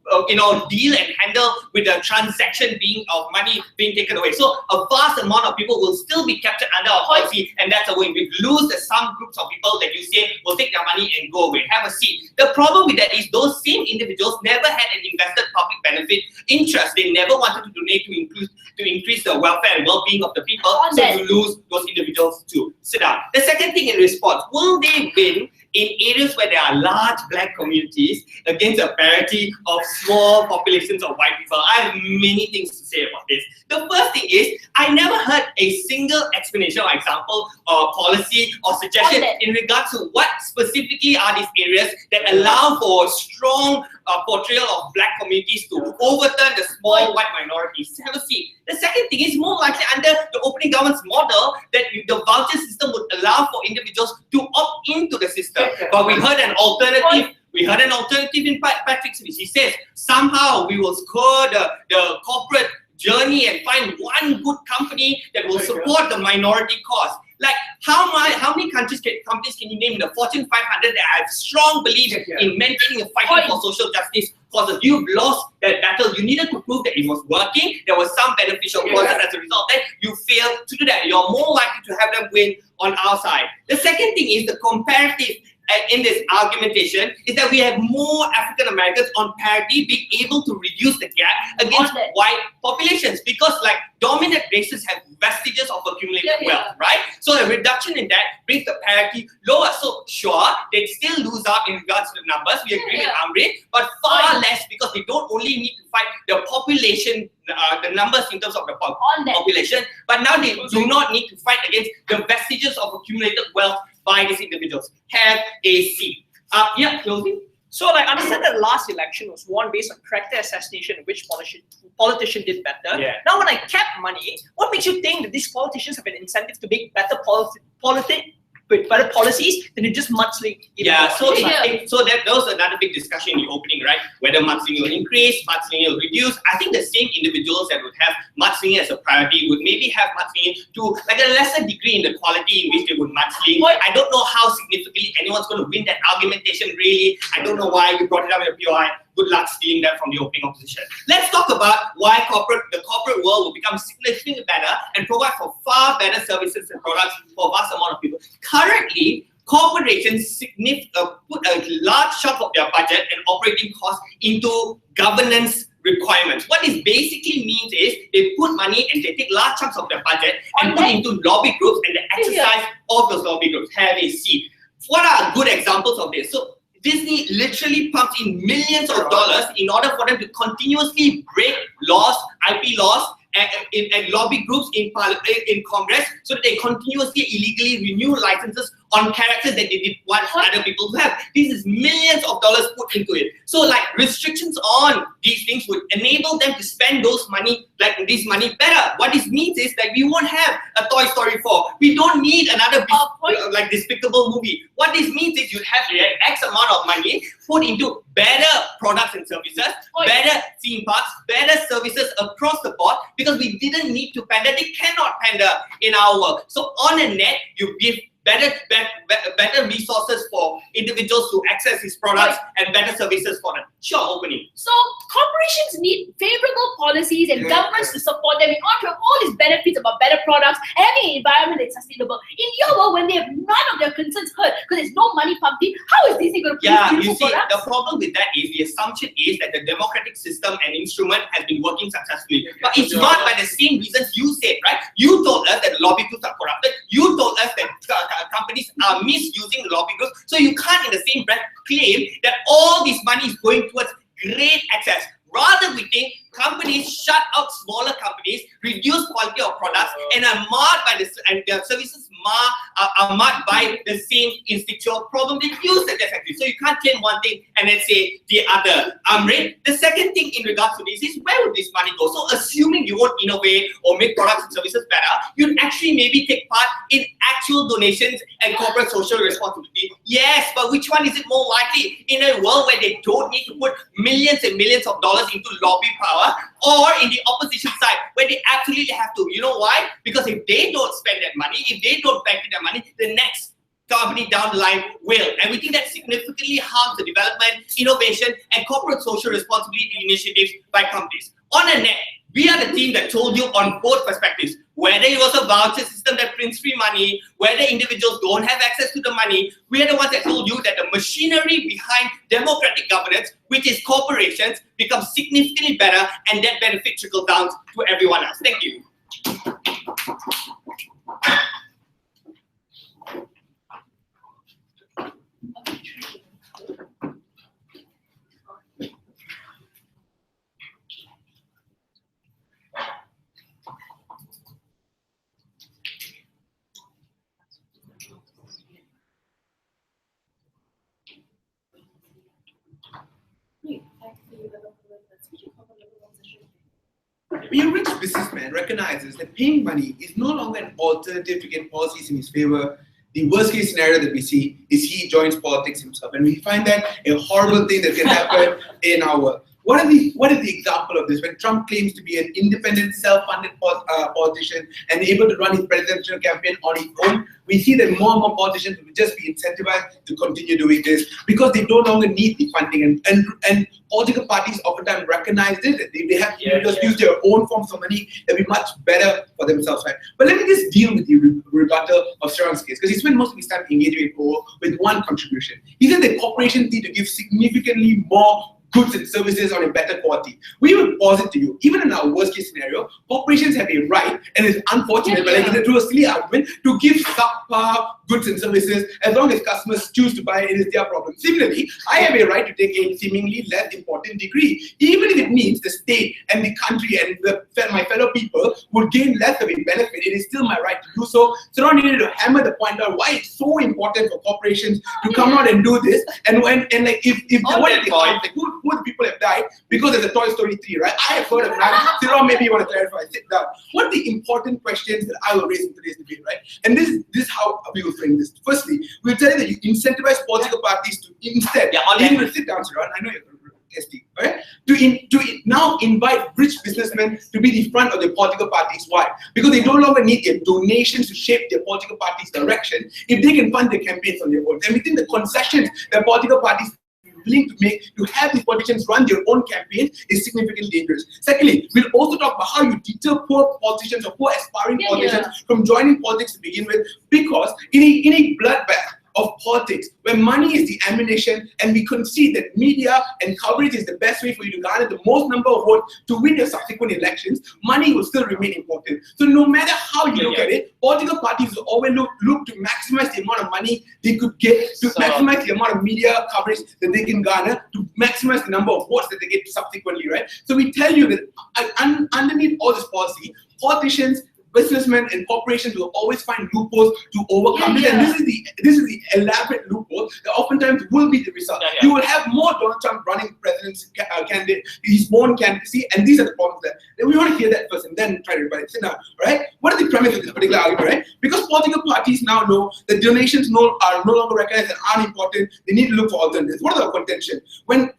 deal and handle with the transaction of money being taken away. So a vast amount of people will still be captured under our policy, and that's a way we lose some groups of people that you say will take their money and go away, have a seat. The problem with that is those same individuals never had an invested public benefit interest. They never wanted to donate to increase the welfare and well-being of the people, so you lose those individuals to sit down. The second thing in response, will they win in areas where there are large black communities against a parity of small populations of white people. I have many things to say about this. The first thing is, I never heard a single explanation or example or policy or suggestion in regards to what specifically are these areas that allow for strong portrayal of black communities to overturn the small white minorities. Have a seat. The second thing is, more likely under the opening government's model that the voucher system would allow for individuals to opt into the system. But we heard an alternative. We heard an alternative in Patrick's speech. He says somehow we will score the corporate journey and find one good company that will support the minority cause. Like how many companies can you name in the Fortune 500 that have strong belief in maintaining and fighting for social justice causes? You've lost that battle. You needed to prove that it was working. There was some beneficial causes as a result. That you failed to do that. You're more likely to have them win on our side. The second thing is the comparative in this argumentation is that we have more African Americans on parity being able to reduce the gap against white populations, because like dominant races have vestiges of accumulated wealth, right? So a reduction in that brings the parity lower. So sure, they still lose out in regards to the numbers. We agree with Amrit, but far less, because they don't only need to fight the population, the numbers in terms of the population, but now they do not need to fight against the vestiges of accumulated wealth by these individuals. Have a seat. Closing. So like, understand that the last election was won based on character assassination in which politician did better. Now when I cap money, what makes you think that these politicians have an incentive to make better better policies than to just mudslinging? So that was another big discussion in the opening, right? Whether mudslinging will increase, mudslinging will reduce. I think the same individuals that would have mudslinging as a priority would maybe have mudslinging to like a lesser degree in the quality in which they would mudslinging. I don't know how significantly anyone's going to win that argumentation, really. I don't know why you brought it up in the POI. Good luck stealing that from the opening opposition. Let's talk about why the corporate world will become significantly better and provide for far better services and products for a vast amount of people. Currently, corporations put a large chunk of their budget and operating costs into governance requirements. What this basically means is they put money and they take large chunks of their budget and put into lobby groups and the exercise of those lobby groups. Have a seat. What are good examples of this? So Disney literally pumps in millions of dollars in order for them to continuously break laws, IP laws, and lobby groups in Congress, so that they continuously illegally renew licenses on characters that they did want other people to have. This is millions of dollars put into it. So like restrictions on these things would enable them to spend this money better. What this means is that we won't have a Toy Story 4. We don't need another like despicable movie. What this means is you'd have X amount of money put into better products and services, better theme parks, better services across the board, because we didn't need to pander. They cannot pander in our world. So on a net, you give better resources for individuals to access these products and better services for them. Sure, opening. So corporations need favorable policies and governments to support them in order to have all these benefits about better products and having an environment that's sustainable. In your world, when they have none of their concerns heard because there's no money pumping, how is this going to produce beautiful products? The problem with that is the assumption is that the democratic system and instrument has been working successfully. But it's not by the same reasons you said, right? You told us that lobby groups are corrupted. You told us that companies are misusing lobby groups. So you can't in the same breath claim that all this money is going towards great access. Rather, we think companies shut out smaller companies, reduce quality of products, and are marred by this, and their services are marred by the same instinctual problem they use the effectively. So you can't claim one thing and then say the other. The second thing in regards to this is, where would this money go? So assuming you won't innovate or make products and services better, you'd actually maybe take part in actual donations and corporate social responsibility. Yes, but which one is it more likely? In a world where they don't need to put millions and millions of dollars into lobby power, or in the opposition side where they absolutely have to. You know why? Because if they don't spend that money, if they don't bank that money, the next company down the line will. And we think that significantly harms the development, innovation, and corporate social responsibility initiatives by companies. On a net, we are the team that told you on both perspectives, whether it was a voucher system that prints free money, whether individuals don't have access to the money. We are the ones that told you that the machinery behind democratic governance, which is corporations, becomes significantly better, and that benefit trickles down to everyone else. Thank you. When a rich businessman recognizes that paying money is no longer an alternative to get policies in his favor, the worst case scenario that we see is he joins politics himself. And we find that a horrible thing that can happen in our world. What is the example of this? When Trump claims to be an independent, self-funded politician and able to run his presidential campaign on his own, we see that more and more politicians will just be incentivized to continue doing this because they no longer need the funding. And political parties oftentimes recognize this, that they have to just use their own forms of money that will be much better for themselves. Right? But let me just deal with the rebuttal of Sharon's case, because he spent most of his time engaging with one contribution. He said that corporations need to give significantly more goods and services on a better quality. We will posit to you, even in our worst case scenario, corporations have a right, and it's unfortunate, but like, through a silly argument, to give subpar goods and services as long as customers choose to buy it is their problem. Similarly, I have a right to take a seemingly less important degree, even if it means the state and the country and my fellow people would gain less of a benefit. It is still my right to do so. So I needed to hammer the point out why it's so important for corporations to come out and do this. And like if what if like who the people have died because there's a Toy Story 3, right? I have heard of that. Cyril, maybe you want to clarify. Sit down. What are the important questions that I will raise in today's debate, right? And this is how we will frame this. Firstly, we'll tell you that you incentivize political parties to instead, sit down, Cyril. I know you're testing, right? To now invite rich businessmen to be the front of the political parties. Why? Because they no longer need their donations to shape their political party's direction if they can fund their campaigns on their own. And we think the concessions that political parties willing to make to have these politicians run their own campaigns is significantly dangerous. Secondly, we'll also talk about how you deter poor politicians or poor aspiring politicians from joining politics to begin with, because in a bloodbath of politics, where money is the ammunition, and we concede that media and coverage is the best way for you to garner the most number of votes to win your subsequent elections, money will still remain important. So no matter how you look at it, political parties will always look to maximize the amount of money they could get, to maximize the amount of media coverage that they can garner, to maximize the number of votes that they get subsequently, right? So we tell you that underneath all this policy, politicians, businessmen and corporations will always find loopholes to overcome this, and this is the elaborate loophole that oftentimes will be the result. You will have more Donald Trump running president's candidate, his own candidacy, and these are the problems there. Then we want to hear that first and then try to rebut it. Now, right? What is the premise of this particular argument, right? Because political parties now know that donations are no longer recognized and aren't important, they need to look for alternatives. What are the contention? When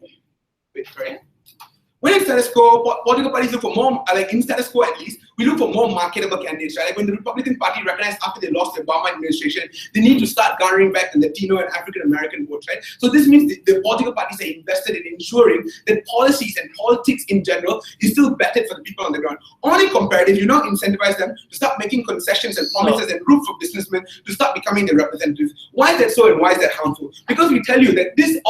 in status quo, political parties look for more, like in status quo at least, we look for more marketable candidates, right? Like when the Republican Party recognized after they lost the Obama administration, they need to start garnering back the Latino and African American votes, right? So this means the political parties are invested in ensuring that policies and politics in general is still vetted for the people on the ground. On a comparative, you now incentivize them to start making concessions and promises and room for businessmen to start becoming their representatives. Why is that so, and why is that harmful? Because we tell you that this is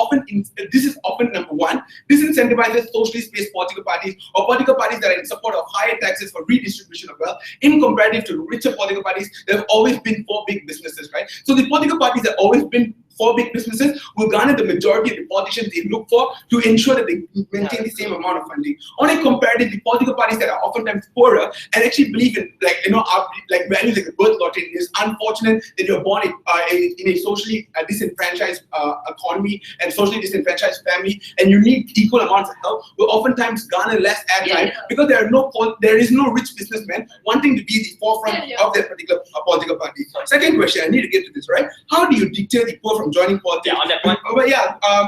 often number one, disincentivizes socially based political parties or political parties that are in support of higher taxes for redistribution of wealth, in comparative to richer political parties that have always been for big businesses, right? So the political parties that have always been for big businesses will garner the majority of the politicians they look for to ensure that they maintain the same amount of funding. On a comparative, the political parties that are oftentimes poorer and actually believe in values like the birth lottery, it is unfortunate that you're born in a socially disenfranchised economy and socially disenfranchised family, and you need equal amounts of help, will oftentimes garner less airtime because there is no rich businessman wanting to be the forefront of their particular political party. Second question, I need to get to this, right? How do you deter the poor from joining politics? On that point. But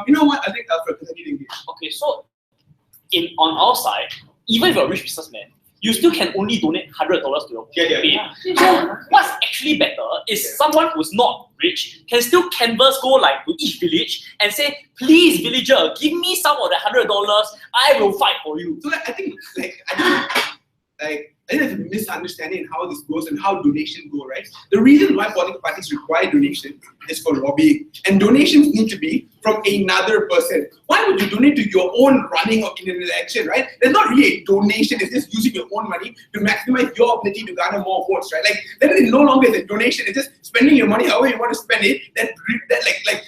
you know what? I think Alfred, because I need to engage. Okay, so on our side, even if you're a rich businessman, you still can only donate $100 to your campaign. So what's actually better is someone who's not rich can still canvas, go like to each village and say, please villager, give me some of the $100, I will fight for you. So I think there's a misunderstanding in how this goes and how donations go, right? The reason why political parties require donation is for lobbying, and donations need to be from another person. Why would you donate to your own running or in an election, right? There's not really a donation, it's just using your own money to maximize your ability to garner more votes, right? Like, that is no longer a donation, it's just spending your money however you want to spend it.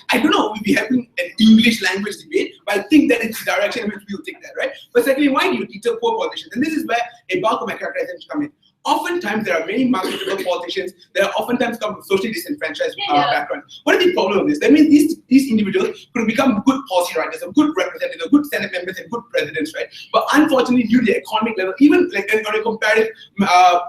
I don't know if we'll be having an English language debate, but I think that it's the direction in which we will take that, right? But secondly, why do you deter poor politicians? And this is where a bulk of my characterizations come in. oftentimes there are many marketable politicians that oftentimes come from socially disenfranchised backgrounds. What is the problem of this? That means these individuals could become good policy writers, or good representatives, or good Senate members, and good presidents, right? But unfortunately, due to the economic level, even like on a comparative,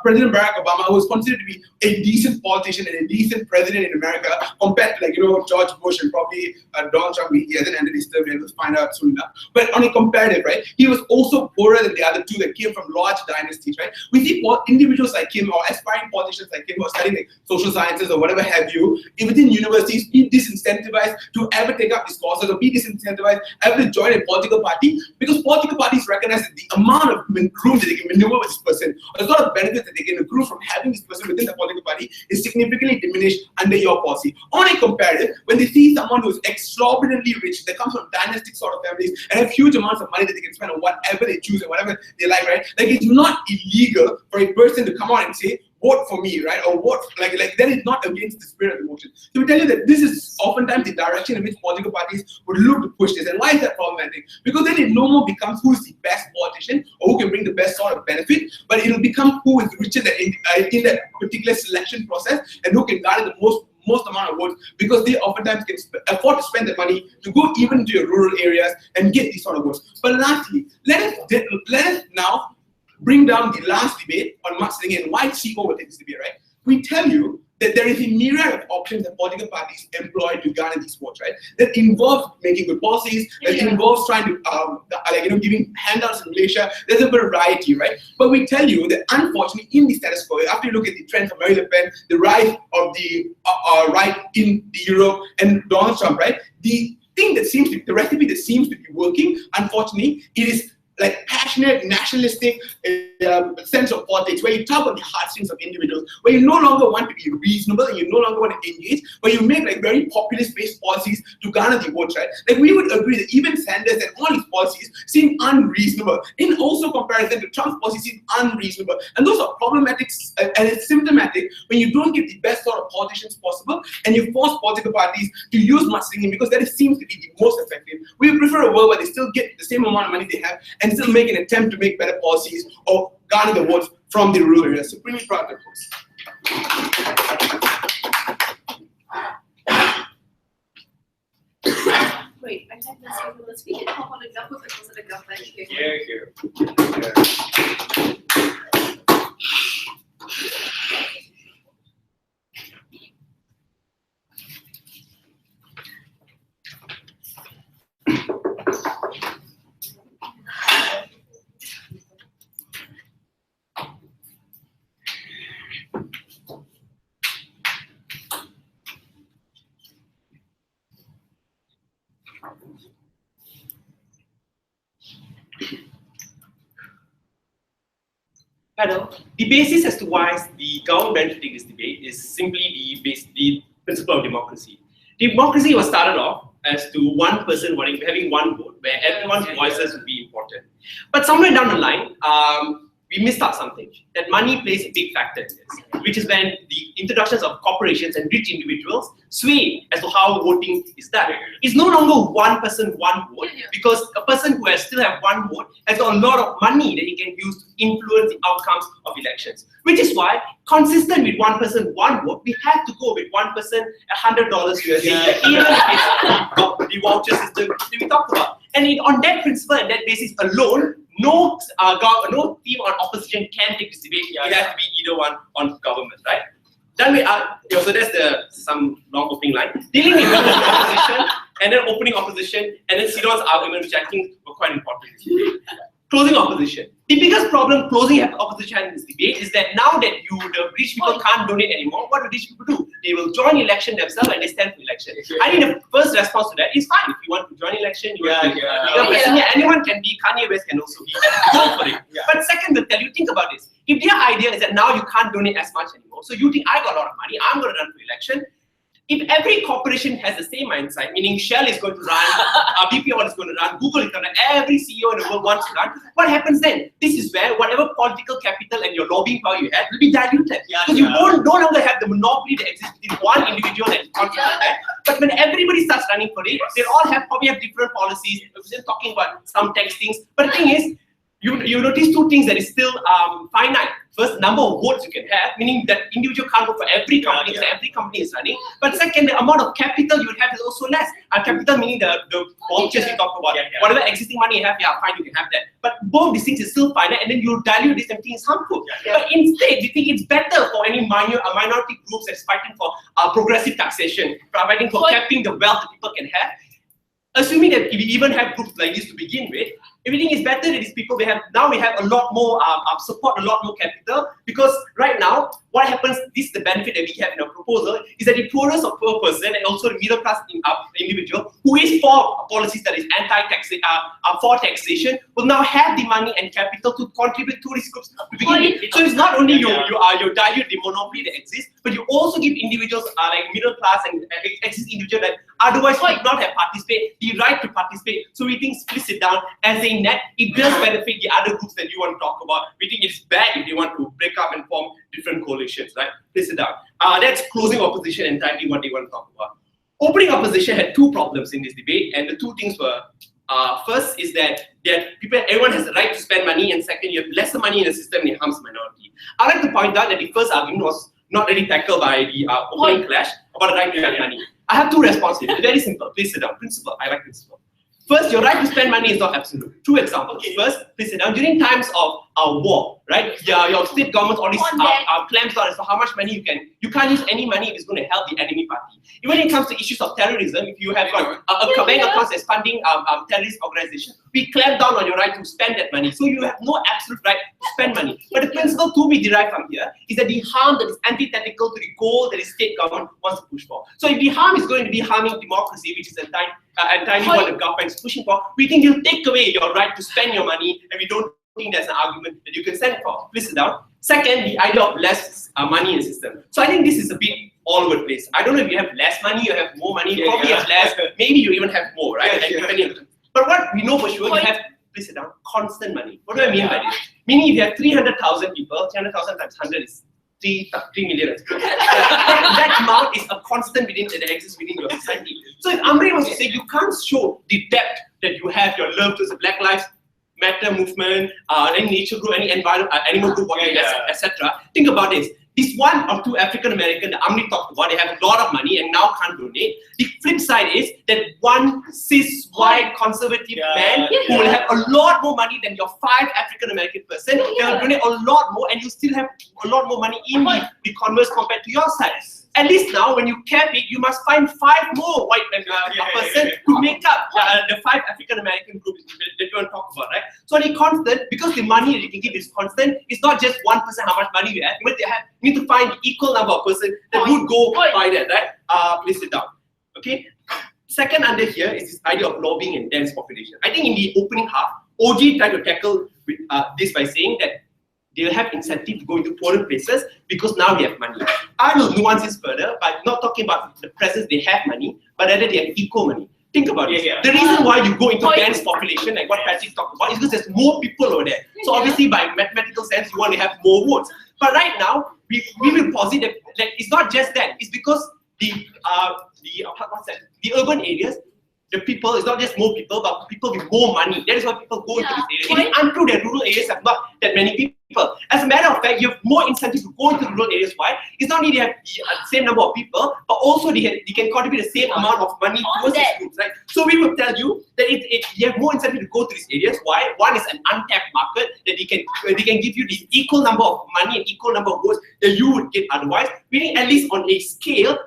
President Barack Obama was considered to be a decent politician and a decent president in America compared to George Bush and probably Donald Trump. He hasn't ended his term, and we'll find out soon enough. But on a comparative, right, he was also poorer than the other two that came from large dynasties, right? We see individuals like him or aspiring politicians like him or studying like social sciences or whatever have you, within universities, be disincentivized to ever take up these courses or be disincentivized ever to join a political party, because political parties recognize that the amount of room that they can maneuver with this person, or the sort of benefits that they can accrue from having this person within the political party is significantly diminished under your policy. On a comparative, when they see someone who is exorbitantly rich, that comes from dynastic sort of families and have huge amounts of money that they can spend on whatever they choose and whatever they like, right? Like, it's not illegal for a person to come out and say, vote for me, right? Or vote, like that is not against the spirit of the motion. So we tell you that this is oftentimes the direction in which political parties would look to push this. And why is that problematic? Because then it no more becomes who is the best politician or who can bring the best sort of benefit, but it'll become who is richer in that particular selection process and who can garner the most amount of votes, because they oftentimes can afford to spend the money to go even to your rural areas and get these sort of votes. But lastly, let us now bring down the last debate on mudslinging and why Chico will take this debate, right? We tell you that there is a myriad of options that political parties employ to garner these votes, right? That involves making good policies, that involves trying to, giving handouts in Malaysia. There's a variety, right? But we tell you that unfortunately, in the status quo, after you look at the trend of Marine Le Pen, the rise of the right in Europe, and Donald Trump, right? The recipe that seems to be working, unfortunately, it is like passionate, nationalistic sense of politics, where you talk about the heartstrings of individuals, where you no longer want to be reasonable and you no longer want to engage, but you make like very populist-based policies to garner the votes, right? Like, we would agree that even Sanders and all his policies seem unreasonable. In also comparison to Trump's policies seem unreasonable. And those are problematic, and it's symptomatic when you don't get the best sort of politicians possible and you force political parties to use mudslinging, because that seems to be the most effective. We prefer a world where they still get the same amount of money they have and still make an attempt to make better policies or garner the votes from the rural areas. Supremely proud of those. Wait, I had this over. Let's speak it up on the government because of the government here. Panel, the basis as to why the government to take this debate is simply the principle of democracy. Democracy was started off as to one person having one vote, where everyone's voices would be important. But somewhere down the line, we missed out something. That money plays a big factor in this, which is when the introductions of corporations and rich individuals sway as to how voting is done. It's no longer one person, one vote, because a person who still have one vote has got a lot of money that he can use to influence the outcomes of elections. Which is why, consistent with one person, one vote, we have to go with one person $100 USD, even if it's the voucher system that we talked about. And on that principle and that basis alone, no team on opposition can take this debate. It has to be either one on government, right? Then we are, so that's some long opening line. Dealing with opposition, and then opening opposition, and then Sidon's argument, which I think were quite important. Closing opposition. The biggest problem closing opposition in this debate is that now that the rich people can't donate anymore, what do rich people do? They will join election themselves and they stand for election. I think the first response to that is fine. If you want to join election, anyone can be, Kanye West can also be, go for it. But second, they'll tell you, think about this. If their idea is that now you can't donate as much anymore, so you think I got a lot of money, I'm going to run for election. If every corporation has the same mindset, meaning Shell is going to run, BP is going to run, Google is going to run, every CEO in the world wants to run, what happens then? This is where whatever political capital and your lobbying power you had will be diluted. Because you no longer have the monopoly that exists in one individual that is confident that. But when everybody starts running for it, they all probably have different policies. We're just talking about some tax things. But the thing is, you notice two things that is still finite. First, number of votes you can have, meaning that individual can't vote for every company, so every company is running. But second, the amount of capital you would have is also less. Capital meaning the vouchers we talked about. Whatever existing money you have, fine, you can have that. But both these things is still finite, and then you dilute this and think it's harmful. But instead, we think it's better for any minority groups that's fighting for progressive taxation, fighting for capping the wealth that people can have. Assuming that if we even have groups like this to begin with, everything is better that these people we have a lot more support, a lot more capital, because right now what happens, this is the benefit that we have in our proposal, is that the poorest of poor person and also the middle class individual who is for policies that is anti-taxation, for taxation, will now have the money and capital to contribute to these groups to begin with. So it's not only you dilute the monopoly that exists, but you also give individuals like middle class and existing individuals that otherwise would not have participated the right to participate. So we think split it down as a net, it does benefit the other groups that you want to talk about. We think it's bad if they want to break up and form different coalitions, right? Split it down. That's closing opposition entirely what they want to talk about. Opening opposition had two problems in this debate, and the two things were, first is that everyone has the right to spend money, and second, you have lesser money in the system and it harms minority. I'd like to point out that the first argument was not really tackled by the opening clash about the right to spend money. I have two responses. It's very simple. Please sit down. Principle. I like principle. First, your right to spend money is not absolute. Two examples. First, please sit down. During times of war, right? Your state government always clamps down as to how much money you can't use any money if it's going to help the enemy party. Even when it comes to issues of terrorism, if you have got a bank account that's funding terrorist organizations, we clamp down on your right to spend that money. So you have no absolute right to spend money. But the principle to be derived from here is that the harm that is antithetical to the goal that the state government wants to push for. So if the harm is going to be harming democracy, which is entirely what the government is pushing for, we think you'll take away your right to spend your money, and we don't think there's an argument that you can stand for. Please sit down. Second, the idea of less money in the system. So I think this is a bit all over the place. I don't know if you have less money, you have more money, you probably have less, maybe you even have more, right? But what we know for sure, you have, please sit down, constant money. What do I mean by this? Meaning if you have 300,000 people, 300,000 times 100 is 3 million. that amount is a constant that exists within your society. So if Amri was to say you can't show the depth that you have, your love to the Black Lives Matter movement, any nature group, any environment, animal group, etc. Think about this. This one or two African American that Amri talked about, they have a lot of money and now can't donate. The flip side is that one cis white conservative man who will have a lot more money than your 5 African American person, they will donate a lot more, and you still have a lot more money in the converse compared to your side. At least now, when you cap it, you must find 5 more white person to make up the 5 African American groups that you want to talk about, right? So the constant, because the money that you can give is constant, it's not just 1% how much money you have. You need to find the equal number of person that would go by that, right? Please sit down. Okay. Second under here is this idea of lobbying and dense population. I think in the opening half, OG tried to tackle this by saying that they'll have incentive to go into poorer places because now they have money. I will nuance this further by not talking about the presence they have money, but rather they have equal money. Think about it. The reason why you go into dense population, like what Patrick talked about, is because there's more people over there. So obviously by mathematical sense, you want to have more votes. But right now, we will posit that it's not just that. It's because the urban areas, the people, it's not just more people, but people with more money. That is why people go into this area. It is untrue that rural areas have not that many people. As a matter of fact, you have more incentive to go into rural areas. Why? It's not only they have the same number of people, but also they can contribute the same amount of money towards these groups, right? So we will tell you that you have more incentive to go to these areas. Why? One is an untapped market that they can give you the equal number of money and equal number of votes that you would get otherwise. Meaning, at least on a scale,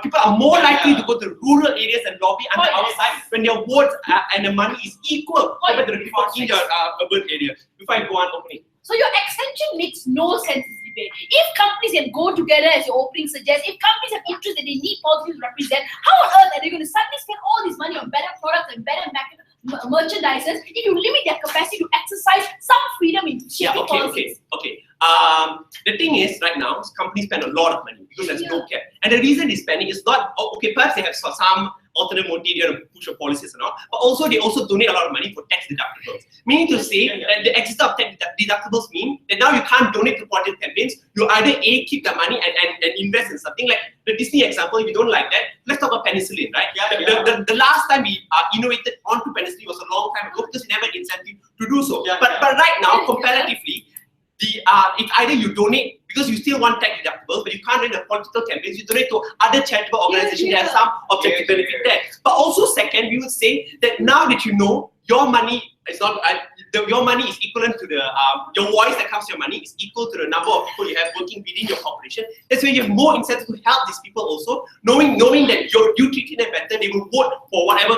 people are more likely to go to rural areas and lobby under our side when their votes and the money is equal compared to the people in your urban area. Before I go on opening. So your extension makes no sense in this debate. If companies can go together, as your opening suggests, if companies have interest that they need policies to represent, how on earth are they going to suddenly spend all this money on better products and better merchandisers if you limit their capacity to exercise some freedom in shaping policies? Okay. The thing is, right now, companies spend a lot of money because there's no cap. And the reason they're spending is not, perhaps they have some alternate motive to push your policies and all, but also they also donate a lot of money for tax deductibles. Meaning to say that the existence of tax deductibles mean that now you can't donate to political campaigns. You either keep the money and invest in something like the Disney example. If you don't like that, let's talk about penicillin, right? The last time we innovated onto penicillin was a long time ago because we never had incentive to do so. But right now, comparatively, if either you donate because you still want tax deductible, but you can't run the political campaigns, you donate to other charitable organizations that have some objective benefit there. But also second, we would say that now that you know your money is not your money is equivalent to the your voice that comes to your money is equal to the number of people you have working within your corporation. That's where you have more incentive to help these people also, knowing that you treating them better, they will vote for whatever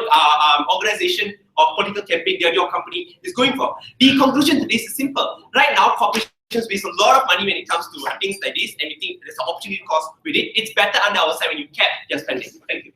organization or political campaign your company is going for. The conclusion to this is simple. Right now, corporations waste a lot of money when it comes to things like this, and we think there's an opportunity cost with it. It's better under our side when you cap your spending. Thank you.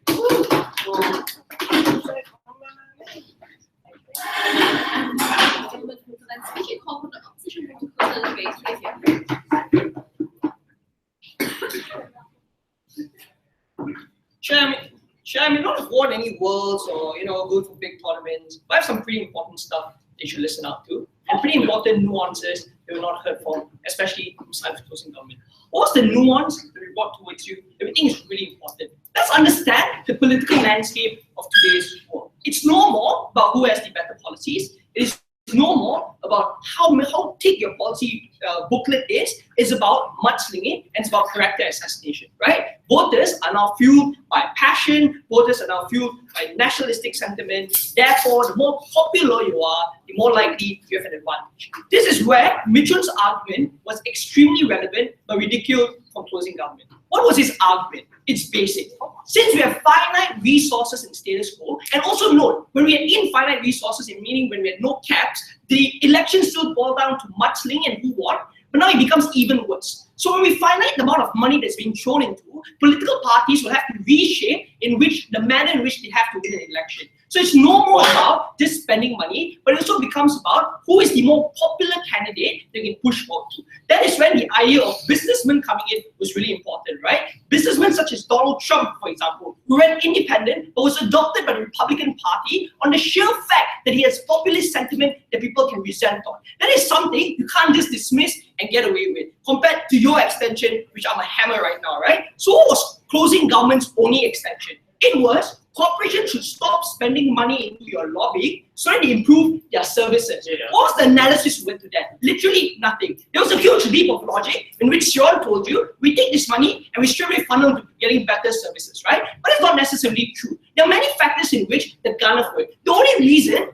Chair, I may not have won any worlds or go to big tournaments, but I have some pretty important stuff they should listen out to, and pretty important nuances they were not heard from, especially besides the closing government. What's the nuance that we brought towards you? Everything is really important. Let's understand the political landscape of today's world. It's no more about who has the better policies. It is no more about how thick your policy booklet is. It's about mudslinging, and it's about character assassination, right? Voters are now fueled by passion. Voters are now fueled by nationalistic sentiment. Therefore, the more popular you are, the more likely you have an advantage. This is where Mithrun's argument was extremely relevant but ridiculed from closing government. What was his argument? It's basic. Since we have finite resources in status quo, and also note, when we had infinite resources, meaning when we had no caps, the election still boiled down to mudslinging and who won, but now it becomes even worse. So when we finite the amount of money that's being thrown into, political parties will have to reshape the manner in which they have to win an election. So it's no more about just spending money, but it also becomes about who is the more popular candidate they can push forward to. That is when the idea of businessmen coming in was really important, right? Businessmen such as Donald Trump, for example, who ran independent but was adopted by the Republican Party on the sheer fact that he has populist sentiment that people can resent on. That is something you can't just dismiss and get away with, compared to your extension, which I'm a hammer right now, right? So what was closing government's only extension? It was corporations should stop spending money into your lobbying so that they improve their services. What was the analysis we went to that? Literally nothing. There was a huge leap of logic in which Sean told you, we take this money and we straight away funnel to getting better services, right? But it's not necessarily true. There are many factors in which the gun for it. The only reason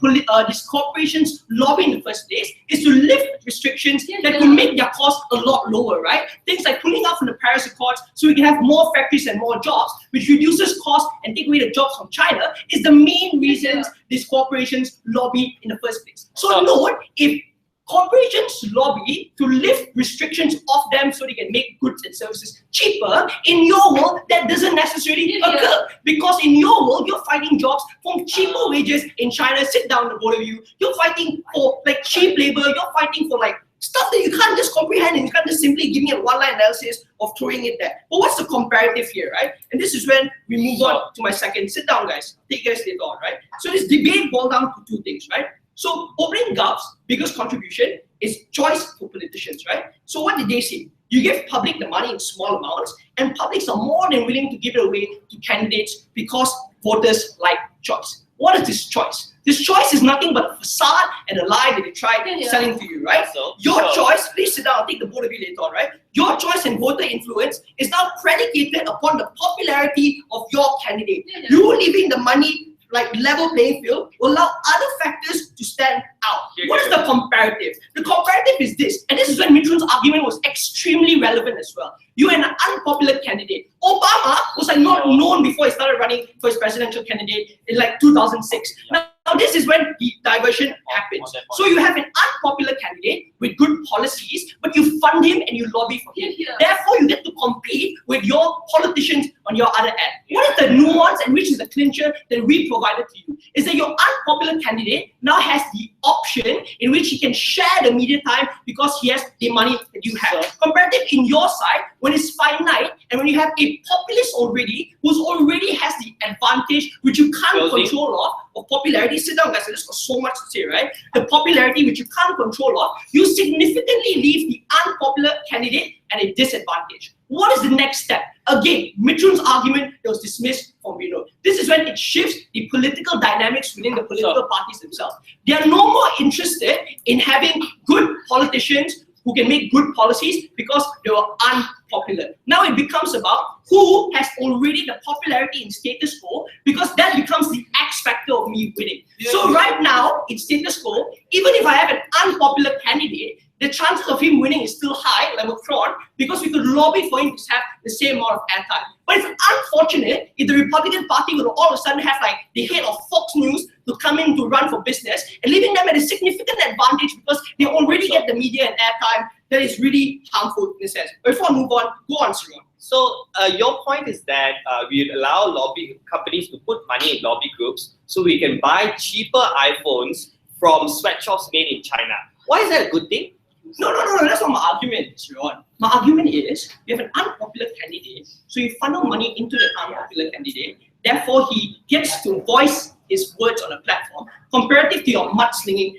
these corporations lobby in the first place is to lift restrictions that could make their costs a lot lower, right? Things like pulling out from the Paris Accords so we can have more factories and more jobs, which reduces costs and take away the jobs from China, is the main reasons these corporations lobby in the first place. So note, if corporations lobby to lift restrictions off them so they can make goods and services cheaper, in your world, that doesn't necessarily occur. Because in your world, you're fighting jobs from cheaper wages in China. Sit down, the both of you. You're fighting for cheap labor. You're fighting for stuff that you can't just comprehend, and you can't just simply give me a one-line analysis of throwing it there. But what's the comparative here, right? And this is when we move on to my second. Sit down, guys. Take your later on, right? So this debate boils down to two things, right? So opening gov's biggest contribution is choice for politicians, right? So what did they say? You give public the money in small amounts, and publics are more than willing to give it away to candidates because voters like choice. What is this choice? This choice is nothing but a facade and a lie that they tried selling to you, right? Your choice, please sit down, I'll take the both of you later on, right? Your choice and voter influence is now predicated upon the popularity of your candidate. You leaving the money level playing field will allow other factors to stand out. What is the comparative? The comparative is this, and this is when Mithrun's argument was extremely relevant as well. You're an unpopular candidate. Obama was not known before he started running for his presidential candidate in 2006. Now this is when the diversion happens. So you have an unpopular candidate with good policies, but you fund him and you lobby for him. Therefore, you get to compete with your politicians on your other end. What is the nuance and which is the clincher that we provided to you? Is that your unpopular candidate now has the option in which he can share the media time because he has the money that you have. Comparative in your side, when it's finite and when you have a populist already who already has the advantage which you can't control of popularity. Sit down, guys. I just got so much to say, right? The popularity which you can't control of, you significantly leave the unpopular candidate at a disadvantage. What is the next step? Again, Mithrun's argument that was dismissed from below. This is when it shifts the political dynamics within the political parties themselves. They are no more interested in having good politicians who can make good policies because they were unpopular. Now it becomes about who has already the popularity in status quo, because that becomes the X factor of me winning. So right now, in status quo, even if I have an unpopular candidate, the chances of him winning is still high, like Mithrun, because we could lobby for him to have the same amount of airtime. But it's unfortunate if the Republican Party will all of a sudden have like the head of Fox News to come in to run for business and leaving them at a significant advantage because they already get the media and airtime. That is really harmful in a sense. Before I move on, go on, Shing. So your point is that we allow lobby companies to put money in lobby groups so we can buy cheaper iPhones from sweatshops made in China. Why is that a good thing? No, that's not my argument, Shing. My argument is you have an unpopular candidate, so you funnel money into the unpopular candidate, therefore he gets to voice his words on a platform, comparative to your mudslinging.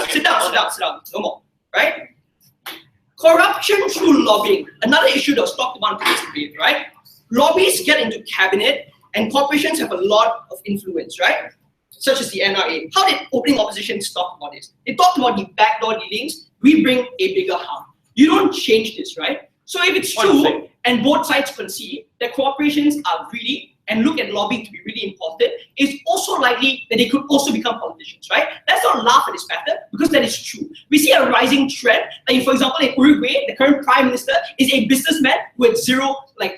Sit down, no more, right? Corruption through lobbying, another issue that was talked about in today's debate, right? Lobbyists get into cabinet and corporations have a lot of influence, right? Such as the NRA. How did opening oppositions talk about this? They talked about the backdoor dealings. We bring a bigger harm. You don't change this, right? So if it's true, and both sides concede that corporations are greedy and look at lobbying to be really important, it's also likely that they could also become politicians, right? Let's not laugh at this matter, because that is true. We see a rising trend, like for example in Uruguay, the current prime minister is a businessman with zero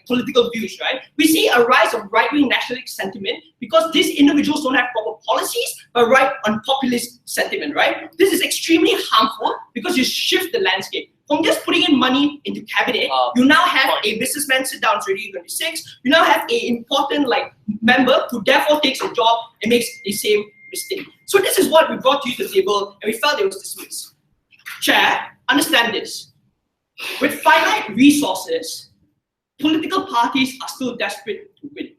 political views, right? We see a rise of right-wing nationalistic sentiment because these individuals don't have proper policies, but ride on populist sentiment, right? This is extremely harmful because you shift the landscape. From just putting in money into cabinet, you now have a businessman sit down, it's already 26. You now have an important member who therefore takes a job and makes the same mistake. So this is what we brought to you to the table, and we felt it was dismissed. Chair, understand this. With finite resources, political parties are still desperate to win.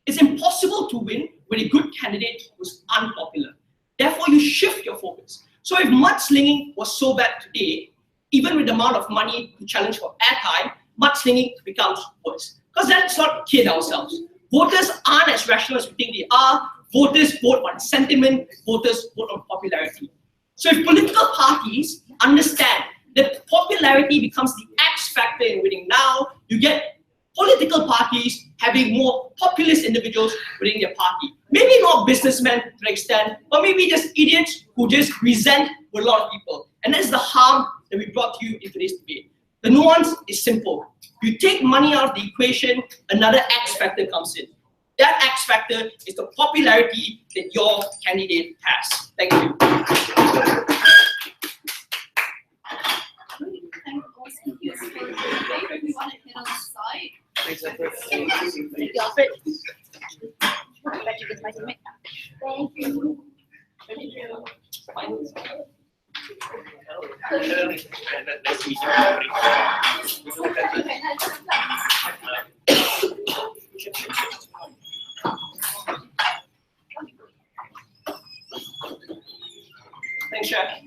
It's impossible to win with a good candidate who's unpopular. Therefore, you shift your focus. So if mudslinging was so bad today, even with the amount of money to challenge for airtime, mudslinging becomes worse. Because let's not kid ourselves. Voters aren't as rational as we think they are. Voters vote on sentiment, voters vote on popularity. So if political parties understand that popularity becomes the X factor in winning now, you get political parties having more populist individuals within their party. Maybe not businessmen to an extent, but maybe just idiots who just resent with a lot of people. And that's the harm that we brought to you in today's debate. The nuance is simple. You take money out of the equation, another X factor comes in. That X factor is the popularity that your candidate has. Thank you. Thanks, Jack.